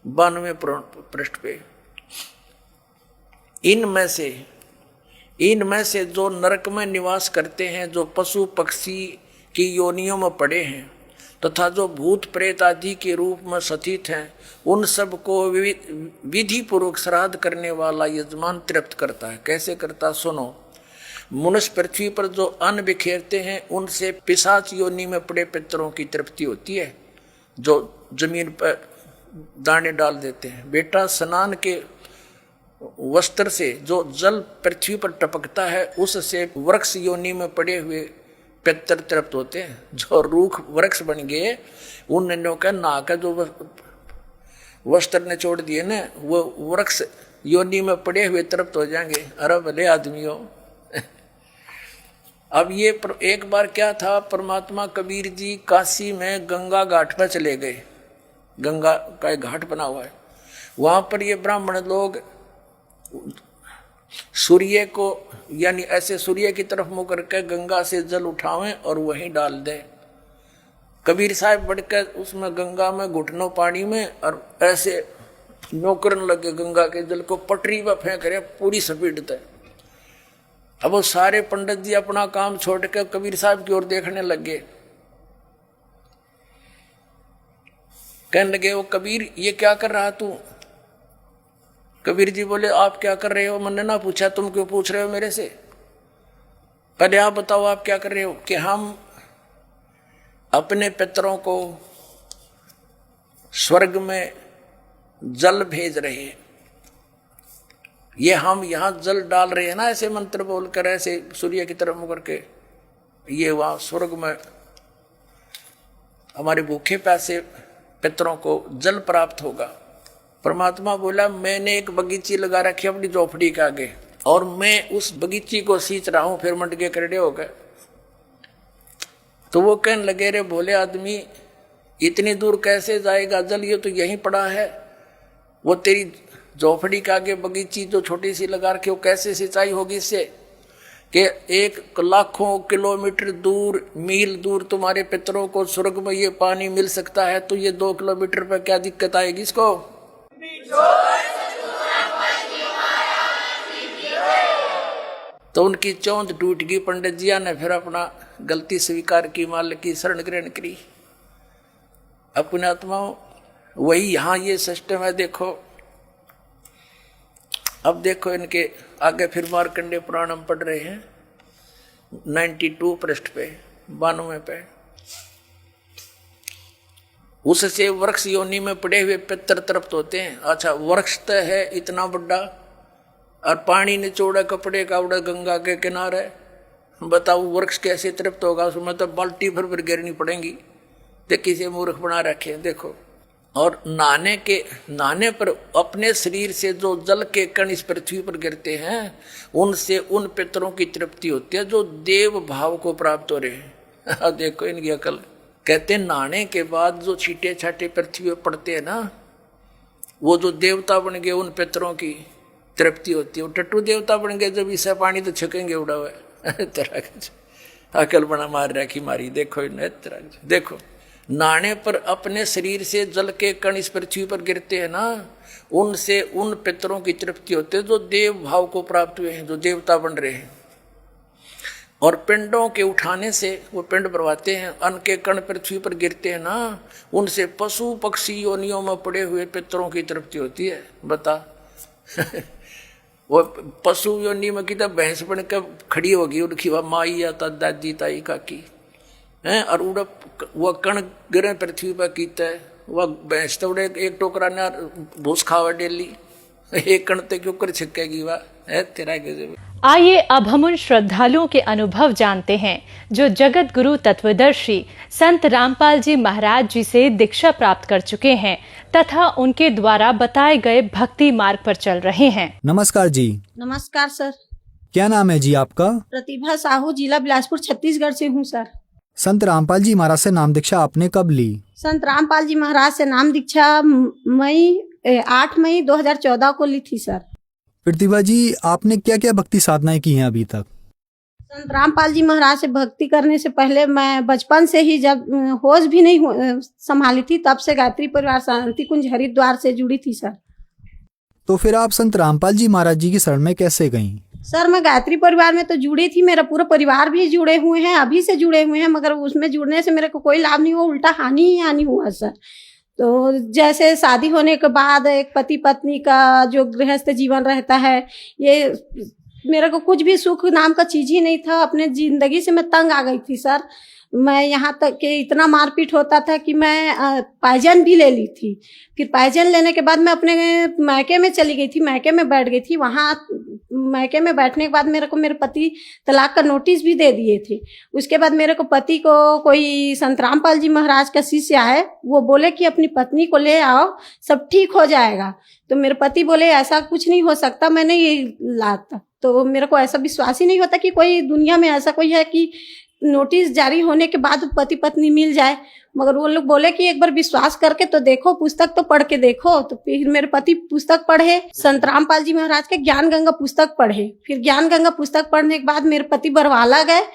92 पृष्ठ पे। इनमें से जो नरक में निवास करते हैं, जो पशु पक्षी की योनियों में पड़े हैं, तथा जो भूत प्रेत आदि के रूप में स्थित हैं, उन सब को विधि पूर्वक श्राद्ध करने वाला यजमान तृप्त करता है। कैसे करता? सुनो। मनुष्य पृथ्वी पर जो अन्न बिखेरते हैं, उनसे पिशाच योनि में पड़े पितरों की तृप्ति होती है, जो जमीन पर दाने डाल देते हैं। बेटा, स्नान के वस्त्र से जो जल पृथ्वी पर टपकता है उससे वृक्ष योनि में पड़े हुए पितर तृप्त होते हैं। जो रूख वृक्ष बन गए उन नन्यों का नहा का जो वस्त्र ने छोड़ दिए ना, वो वृक्ष योनि में पड़े हुए तृप्त हो जाएंगे। अरे भले आदमियों। अब ये एक बार क्या था, परमात्मा कबीर जी काशी में गंगा घाट पर चले गए। गंगा का एक घाट बना हुआ है, वहां पर ये ब्राह्मण लोग सूर्य को यानी ऐसे सूर्य की तरफ मुंह करके गंगा से जल उठावें और वहीं डाल दें। कबीर साहब बढ़कर उसमें गंगा में घुटनों पानी में और ऐसे नौकरन लगे गंगा के जल को पटरी पर फेंक रहे पूरी स्पीड तक। अब वो सारे पंडित जी अपना काम छोड़ के कबीर साहब की ओर देखने लगे। कहने लगे वो कबीर ये क्या कर रहा तू? कबीर जी बोले आप क्या कर रहे हो? मैंने ना पूछा, तुम क्यों पूछ रहे हो मेरे से? पहले आप बताओ आप क्या कर रहे हो? कि हम अपने पितरों को स्वर्ग में जल भेज रहे हैं। ये हम यहां जल डाल रहे हैं ना, ऐसे मंत्र बोलकर ऐसे सूर्य की तरफ मुड़ करके, ये वहां स्वर्ग में हमारे भूखे प्यासे पितरों को जल प्राप्त होगा। परमात्मा बोला मैंने एक बगीची लगा रखी अपनी झोपड़ी के आगे और मैं उस बगीची को सींच रहा हूं। फिर मंड के करड़े हो गए। तो वो कहने लगे रे भोले आदमी इतनी दूर कैसे जाएगा जल? ये तो यहीं पड़ा है। वो तेरी झोपड़ी के आगे बगीची जो छोटी सी लगा रखी वो कैसे सिंचाई होगी इससे? कि एक लाखों किलोमीटर दूर मील दूर तुम्हारे पितरों को स्वर्ग में ये पानी मिल सकता है, तो ये 2 किलोमीटर पर क्या दिक्कत आएगी इसको? तो उनकी चौंध टूट गई। पंडित जिया ने फिर अपना गलती स्वीकार की, मालिक की शरण ग्रहण करी। अपने आत्माओं वही यहां ये सिस्टम है। देखो अब देखो इनके आगे फिर मार्कंडेय पुराण हम पढ़ रहे हैं 92 पृष्ठ पे 92 पे। उससे वृक्ष योनि में पड़े हुए पितर तृप्त होते हैं। अच्छा वृक्ष तो है इतना बड़ा और पानी निचोड़ा कपड़े का उड़ा गंगा के किनारे, बताओ वृक्ष कैसे तृप्त होगा? उसमें तो बाल्टी भर गिरनी पड़ेंगी। तो किसी मूर्ख बना रखे देखो। और नहाने पर अपने शरीर से जो जल के कण इस पृथ्वी पर गिरते हैं उनसे उन पितरों की तृप्ति होती है जो देव भाव को प्राप्त हो रहे हैं। देखो इनकी अकल। कहते नहाने के बाद जो छींटे छाटे पृथ्वी पर पड़ते हैं ना, वो जो देवता बन गए उन पितरों की तृप्ति होती है। वो टट्टू देवता बन गए जब इससे पानी तो छकेंगे उड़ा हुआ तरह अकल बना मार रखी मारी। देखो देखो नहाने पर अपने शरीर से जल के कण इस पृथ्वी पर गिरते हैं ना, उनसे उन पितरों की तृप्ति होती है जो देव भाव को प्राप्त हुए हैं, जो देवता बन रहे हैं। और पिंडों के उठाने से वो पिंड भरवाते हैं, अन्न के कण पृथ्वी पर गिरते हैं ना, उनसे पशु पक्षी योनियों में पड़े हुए पितरों की तृप्ति होती है। बता वो पशु योनि में की भैंस बन कर खड़ी होगी, उनकी वह माई या दादी ताई काकी हैं, और उड़ वह कण गिरे पृथ्वी पर कीता है। वह भैंस तो उड़े एक टोकरा ने भूस खावा डेली, एक कण तक क्यों कर छिकेगी वह है तेरा के। आइए अब हम उन श्रद्धालुओं के अनुभव जानते हैं जो जगत गुरु तत्वदर्शी संत रामपाल जी महाराज जी से दीक्षा प्राप्त कर चुके हैं तथा उनके द्वारा बताए गए भक्ति मार्ग पर चल रहे हैं। नमस्कार जी। नमस्कार सर। क्या नाम है जी आपका? प्रतिभा साहू, जिला बिलासपुर छत्तीसगढ़ से हूँ सर। संत रामपाल जी महाराज से नाम दीक्षा आपने कब ली? संत रामपाल जी महाराज से नाम दीक्षा 8 मई 2014 को ली थी सर। प्रतिभा जी आपने क्या क्या भक्ति साधनाएं की हैं अभी तक? संत रामपाल जी महाराज से भक्ति करने से पहले मैं बचपन से ही जब होश भी नहीं संभाली थी तब से गायत्री परिवार शांति कुंज हरिद्वार से जुड़ी थी सर। तो फिर आप संत रामपाल जी महाराज जी की शरण में कैसे गईं? सर मैं गायत्री परिवार में तो जुड़ी थी, मेरा पूरा परिवार भी जुड़े हुए हैं, अभी से जुड़े हुए हैं, मगर उसमें जुड़ने से मेरे को कोई लाभ नहीं हुआ, उल्टा हानि ही हानि हुआ सर। तो जैसे शादी होने के बाद एक पति पत्नी का जो गृहस्थ जीवन रहता है, ये मेरे को कुछ भी सुख नाम का चीज ही नहीं था। अपने जिंदगी से मैं तंग आ गई थी सर। मैं यहाँ तक कि इतना मारपीट होता था कि मैं पायजन भी ले ली थी। फिर पायजन लेने के बाद मैं अपने मायके में चली गई थी, मायके में बैठ गई थी। वहाँ मायके में बैठने के बाद मेरे को मेरे पति तलाक का नोटिस भी दे दिए थे। उसके बाद मेरे को पति को कोई संत रामपाल जी महाराज का शिष्य आए, वो बोले कि अपनी पत्नी को ले आओ, सब ठीक हो जाएगा। तो मेरे पति बोले ऐसा कुछ नहीं हो सकता, मैं नहीं लाता। तो मेरे को ऐसा विश्वास ही नहीं होता कि कोई दुनिया में ऐसा कोई है कि नोटिस जारी होने के बाद पति पत्नी मिल जाए। मगर वो लोग बोले कि एक बार विश्वास करके तो देखो, पुस्तक तो पढ़ के देखो। तो फिर मेरे पति पुस्तक पढ़े, संत रामपाल जी महाराज के ज्ञान गंगा पुस्तक पढ़े। फिर ज्ञान गंगा पुस्तक पढ़ने के बाद मेरे पति बरवाला गए।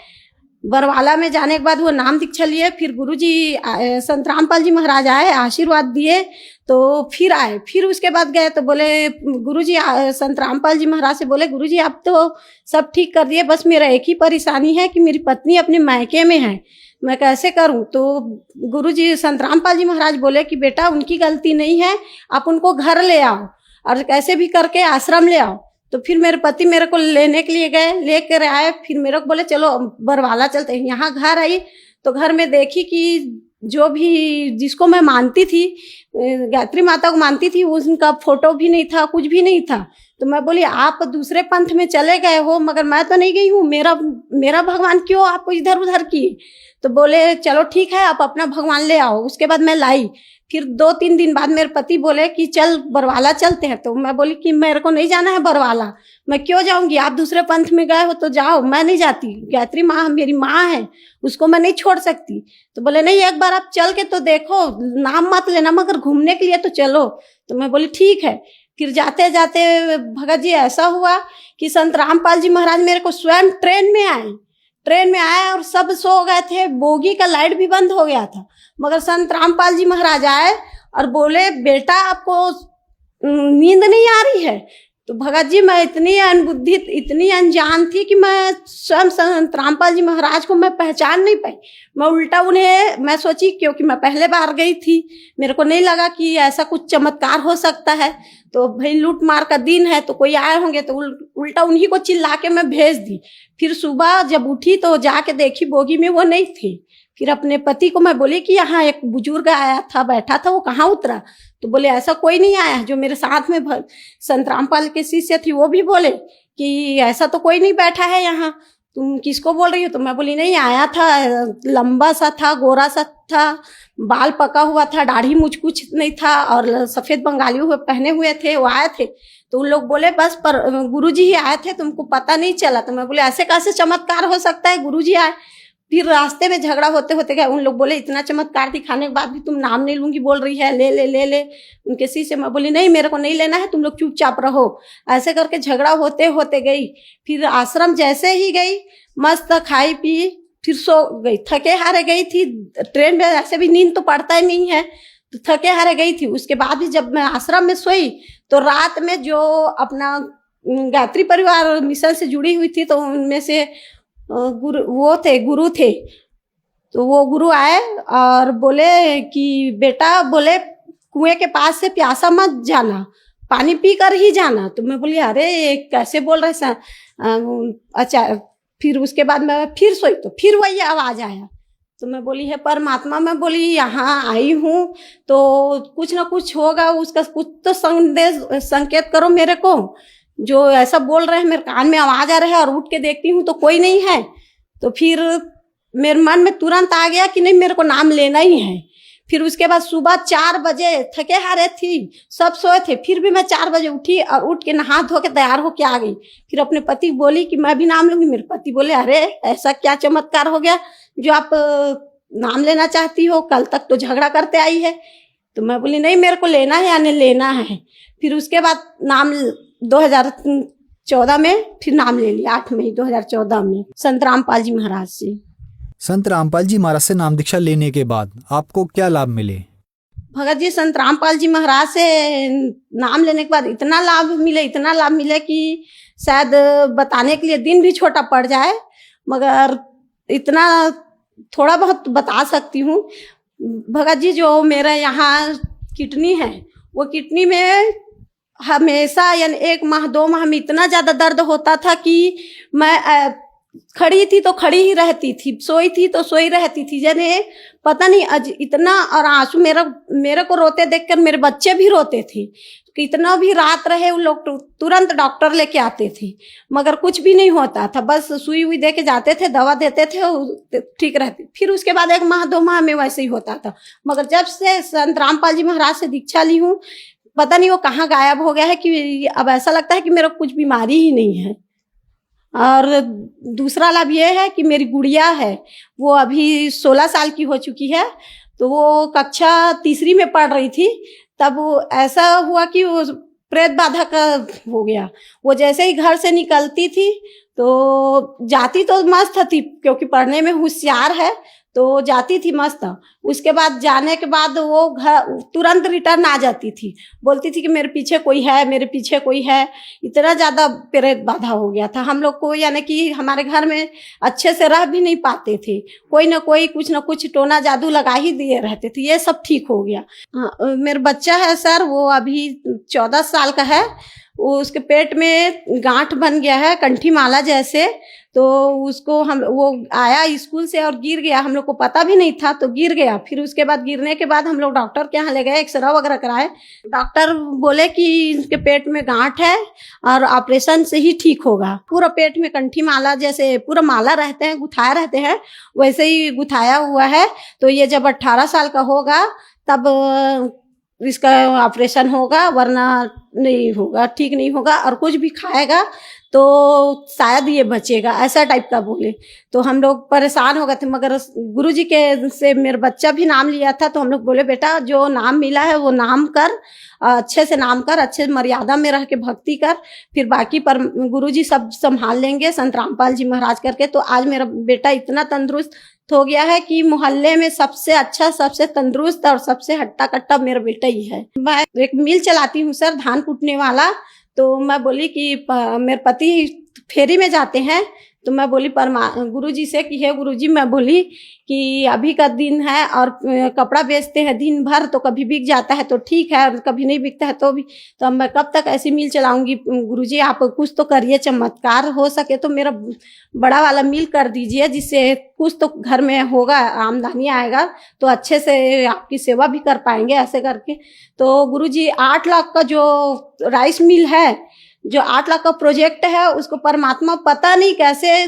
बरवाला में जाने के बाद वो नाम दीक्षा लिए। फिर गुरुजी संत रामपाल जी महाराज आए, आशीर्वाद दिए, तो फिर आए। फिर उसके बाद गए तो बोले गुरुजी, संत रामपाल जी महाराज से बोले गुरुजी आप तो सब ठीक कर दिए, बस मेरा एक ही परेशानी है कि मेरी पत्नी अपने मायके में है, मैं कैसे करूं। तो गुरुजी संत रामपाल जी महाराज बोले कि बेटा उनकी गलती नहीं है, आप उनको घर ले आओ और कैसे भी करके आश्रम ले आओ। तो फिर मेरे पति मेरे को लेने के लिए गए, लेकर आए। फिर मेरे को बोले चलो बरवाला चलते हैं। यहाँ घर आई तो घर में देखी कि जो भी जिसको मैं मानती थी, गायत्री माता को मानती थी, उनका फोटो भी नहीं था, कुछ भी नहीं था। तो मैं बोली आप दूसरे पंथ में चले गए हो, मगर मैं तो नहीं गई हूँ, मेरा भगवान क्यों आपको इधर उधर किए। तो बोले चलो ठीक है, आप अपना भगवान ले आओ। उसके बाद मैं लाई। फिर 2-3 दिन बाद मेरे पति बोले कि चल बरवाला चलते हैं। तो मैं बोली कि मेरे को नहीं जाना है बरवाला, मैं क्यों जाऊंगी, आप दूसरे पंथ में गए हो तो जाओ, मैं नहीं जाती। गायत्री माँ मेरी माँ है, उसको मैं नहीं छोड़ सकती। तो बोले नहीं, एक बार आप चल के तो देखो, नाम मत लेना, मगर घूमने के लिए तो चलो। तो मैं बोली ठीक है। फिर जाते जाते भगत जी ऐसा हुआ कि संत रामपाल जी महाराज मेरे को स्वयं ट्रेन में आए और सब सो गए थे, बोगी का लाइट भी बंद हो गया था। मगर संत रामपाल जी महाराज आए और बोले बेटा आपको नींद नहीं आ रही है। तो भगत जी मैं इतनी अनबुद्धि, इतनी अनजान थी कि मैं स्वयं संत रामपाल जी महाराज को मैं पहचान नहीं पाई। मैं उल्टा उन्हें मैं सोची, क्योंकि मैं पहले बार गई थी, मेरे को नहीं लगा कि ऐसा कुछ चमत्कार हो सकता है। तो भाई लूट मार का दिन है तो कोई आए होंगे, तो उल्टा उन्हीं को चिल्ला के मैं भेज दी। फिर सुबह जब उठी तो जाके देखी बोगी में वो नहीं थे। फिर अपने पति को मैं बोली कि यहाँ एक बुजुर्ग आया था, बैठा था, वो कहाँ उतरा। तो बोले ऐसा कोई नहीं आया। जो मेरे साथ में संत रामपाल के शिष्य थी वो भी बोले कि ऐसा तो कोई नहीं बैठा है यहाँ, तुम किसको बोल रही हो। तो मैं बोली नहीं, आया था, लंबा सा था, गोरा सा था, बाल पका हुआ था, दाढ़ी मुझ कुछ नहीं था और सफेद बंगाली हुए पहने हुए थे, वो आए थे। तो उन लोग बोले बस पर गुरुजी ही आए थे, तुमको पता नहीं चला। तो मैं बोले ऐसे कैसे चमत्कार हो सकता है, गुरुजी आए। फिर रास्ते में झगड़ा होते होते गए। उन लोग बोले इतना चमत्कार दिखाने के बाद भी तुम नाम नहीं लूंगी बोल रही है, ले ले ले ले उनके सी से। मैं बोली नहीं, मेरे को नहीं लेना है, तुम लोग चुपचाप रहो। ऐसे करके झगड़ा होते होते गई। फिर आश्रम जैसे ही गई, मस्त खाई पी, फिर सो गई। थके हारे गई थी, ट्रेन में ऐसे भी नींद तो पड़ता ही नहीं है, तो थके हारे गई थी। उसके बाद भी जब मैं आश्रम में सोई तो रात में जो अपना गायत्री परिवार मिशन से जुड़ी हुई थी, तो उनमें से गुरु थे। तो वो गुरु आए और बोले कि बेटा, बोले कुएं के पास से प्यासा मत जाना, पानी पी कर ही जाना। तो मैं बोली अरे कैसे बोल रहे। अच्छा। फिर उसके बाद मैं फिर सोई तो फिर वही आवाज आया। तो मैं बोली है परमात्मा, मैं बोली यहाँ आई हूँ तो कुछ ना कुछ होगा, उसका कुछ तो संकेत करो मेरे को। जो ऐसा बोल रहे हैं, मेरे कान में आवाज आ रहा है और उठ के देखती हूँ तो कोई नहीं है। तो फिर मेरे मन में तुरंत आ गया कि नहीं, मेरे को नाम लेना ही है। फिर उसके बाद सुबह 4 बजे, थके हारे थी, सब सोए थे, फिर भी मैं 4 बजे उठी और उठ के नहा धो के तैयार होके आ गई। फिर अपने पति बोली कि मैं भी नाम लूंगी। मेरे पति बोले अरे ऐसा क्या चमत्कार हो गया जो आप नाम लेना चाहती हो, कल तक तो झगड़ा करते आई है। तो मैं बोली नहीं, मेरे को लेना है यानी लेना है। फिर उसके बाद नाम 2014 में फिर नाम ले लिया, 8 मई 2014 में संत रामपाल जी महाराज से। संत रामपाल जी महाराज से नाम दीक्षा लेने के बाद आपको क्या लाभ मिले? भगत जी संत रामपाल जी महाराज से नाम लेने के बाद इतना लाभ मिले कि शायद बताने के लिए दिन भी छोटा पड़ जाए, मगर इतना थोड़ा बहुत बता सकती हूँ। भगत जी जो मेरा यहाँ किडनी है, वो किडनी में हमेशा यानी 1 माह 2 माह में इतना ज्यादा दर्द होता था कि मैं खड़ी थी तो खड़ी ही रहती थी, सोई थी तो सोई रहती थी, यानी पता नहीं इतना। और आंसू मेरे को रोते देखकर मेरे बच्चे भी रोते थे। कितना भी रात रहे उन लोग तुरंत डॉक्टर लेके आते थे, मगर कुछ भी नहीं होता था। बस सुई हुई दे के जाते थे, दवा देते थे, ठीक रहती। फिर उसके बाद 1 माह 2 माह में वैसे ही होता था। मगर जब से संत रामपाल जी महाराज से दीक्षा ली हूँ, पता नहीं वो कहाँ गायब हो गया है कि अब ऐसा लगता है कि मेरा कुछ बीमारी ही नहीं है। और दूसरा लाभ ये है कि मेरी गुड़िया है, वो अभी 16 साल की हो चुकी है। तो वो कक्षा 3री में पढ़ रही थी, तब वो ऐसा हुआ कि वो प्रेत बाधा का हो गया। वो जैसे ही घर से निकलती थी तो जाती तो मस्त थी, क्योंकि पढ़ने में होशियार है, तो जाती थी मस्त। उसके बाद जाने के बाद वो घर तुरंत रिटर्न आ जाती थी, बोलती थी कि मेरे पीछे कोई है, मेरे पीछे कोई है। इतना ज्यादा प्रेत बाधा हो गया था हम लोग को, यानी कि हमारे घर में अच्छे से रह भी नहीं पाते थे। कोई ना कोई कुछ ना कुछ टोना जादू लगा ही दिए रहते थे। ये सब ठीक हो गया। मेरा बच्चा है सर, वो अभी 14 साल का है। वो उसके पेट में गांठ बन गया है कंठी माला जैसे। तो उसको वो आया स्कूल से और गिर गया, हम लोग को पता भी नहीं था, तो गिर गया। फिर उसके बाद गिरने के बाद हम लोग डॉक्टर के यहाँ ले गए, एक्सरे वगैरह कराए। डॉक्टर बोले कि इसके पेट में गांठ है और ऑपरेशन से ही ठीक होगा। पूरा पेट में कंठी माला जैसे पूरा माला रहते हैं, गुथाए रहते हैं, वैसे ही गुथाया हुआ है। तो ये जब 18 साल का होगा तब इसका ऑपरेशन होगा, वरना नहीं होगा, ठीक नहीं होगा। और कुछ भी खाएगा तो शायद ये बचेगा, ऐसा टाइप का बोले। तो हम लोग परेशान हो गए थे, मगर गुरुजी के से मेरा बच्चा भी नाम लिया था। तो हम लोग बोले बेटा जो नाम मिला है वो नाम कर, अच्छे से नाम कर, अच्छे मर्यादा में रह के भक्ति कर, फिर बाकी पर गुरुजी सब संभाल लेंगे संत रामपाल जी महाराज करके। तो आज मेरा बेटा इतना तंदुरुस्त हो गया है कि मोहल्ले में सबसे अच्छा, सबसे तंदुरुस्त और सबसे हट्टा कट्टा मेरा बेटा ही है। मैं एक मिल चलाती हूँ सर, धान कूटने वाला। तो मैं बोली कि मेरे पति फेरी में जाते हैं, तो मैं बोली गुरुजी से कि हे गुरुजी, मैं बोली कि अभी का दिन है और कपड़ा बेचते हैं दिन भर, तो कभी बिक जाता है तो ठीक है, और कभी नहीं बिकता है तो भी, तो अब मैं कब तक ऐसी मिल चलाऊंगी। गुरुजी आप कुछ तो करिए, चमत्कार हो सके तो मेरा बड़ा वाला मिल कर दीजिए, जिससे कुछ तो घर में होगा, आमदनी आएगा, तो अच्छे से आपकी सेवा भी कर पाएंगे ऐसे करके। तो गुरुजी 8 लाख का जो राइस मिल है, जो 8 लाख का प्रोजेक्ट है, उसको परमात्मा पता नहीं कैसे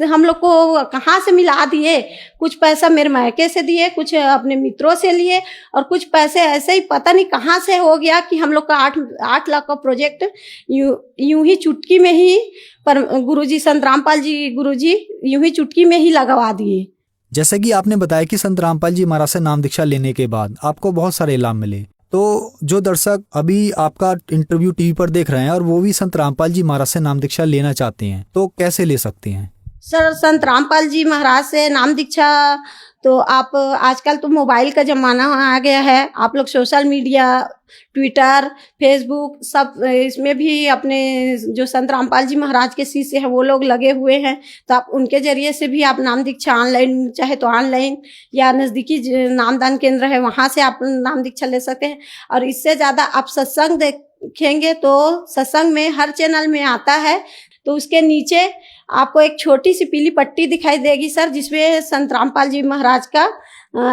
हम लोग को कहाँ से मिला दिए। कुछ पैसा मेरे मायके से दिए, कुछ अपने मित्रों से लिए, और कुछ पैसे ऐसे ही पता नहीं कहाँ से हो गया कि हम लोग का 8 लाख का प्रोजेक्ट यूं ही चुटकी में ही पर गुरुजी संत रामपाल जी गुरुजी यूं ही चुटकी में ही लगवा दिए। जैसे कि आपने बताया कि संत रामपाल जी महाराज से नाम दीक्षा लेने के बाद आपको बहुत सारे लाभ मिले, तो जो दर्शक अभी आपका इंटरव्यू टीवी पर देख रहे हैं और वो भी संत रामपाल जी महाराज से नाम दीक्षा लेना चाहते हैं, तो कैसे ले सकते हैं? सर संत रामपाल जी महाराज से नाम दीक्षा तो आप आजकल तो मोबाइल का जमाना आ गया है, आप लोग सोशल मीडिया, ट्विटर, फेसबुक सब इसमें भी अपने जो संत रामपाल जी महाराज के शिष्य हैं वो लोग लगे हुए हैं। तो आप उनके जरिए से भी आप नाम दीक्षा ऑनलाइन, चाहे तो ऑनलाइन या नज़दीकी नामदान केंद्र है वहाँ से आप नाम दीक्षा ले सकते हैं। और इससे ज़्यादा आप सत्संग देखेंगे तो सत्संग में हर चैनल में आता है, तो उसके नीचे आपको एक छोटी सी पीली पट्टी दिखाई देगी सर, जिसमें संत रामपाल जी महाराज का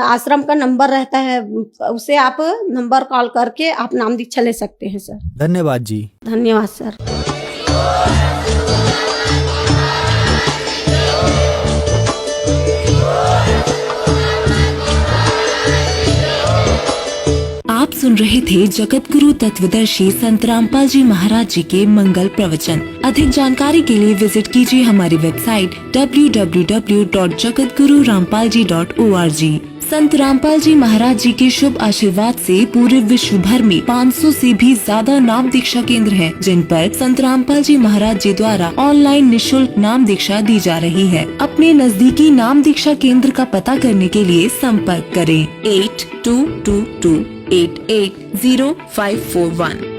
आश्रम का नंबर रहता है, उसे आप नंबर कॉल करके आप नाम दीक्षा ले सकते हैं सर। धन्यवाद जी। धन्यवाद सर। आप सुन रहे थे जगत गुरु तत्वदर्शी संत रामपाल जी महाराज जी के मंगल प्रवचन। अधिक जानकारी के लिए विजिट कीजिए हमारी वेबसाइट www.jagatgururampalji.org। संत रामपाल जी महाराज जी के शुभ आशीर्वाद से पूरे विश्व भर में 500 से भी ज्यादा नाम दीक्षा केंद्र हैं, जिन पर संत रामपाल जी महाराज जी द्वारा ऑनलाइन निःशुल्क नाम दीक्षा दी जा रही है। अपने नजदीकी नाम दीक्षा केंद्र का पता करने के लिए संपर्क करें 8222880541।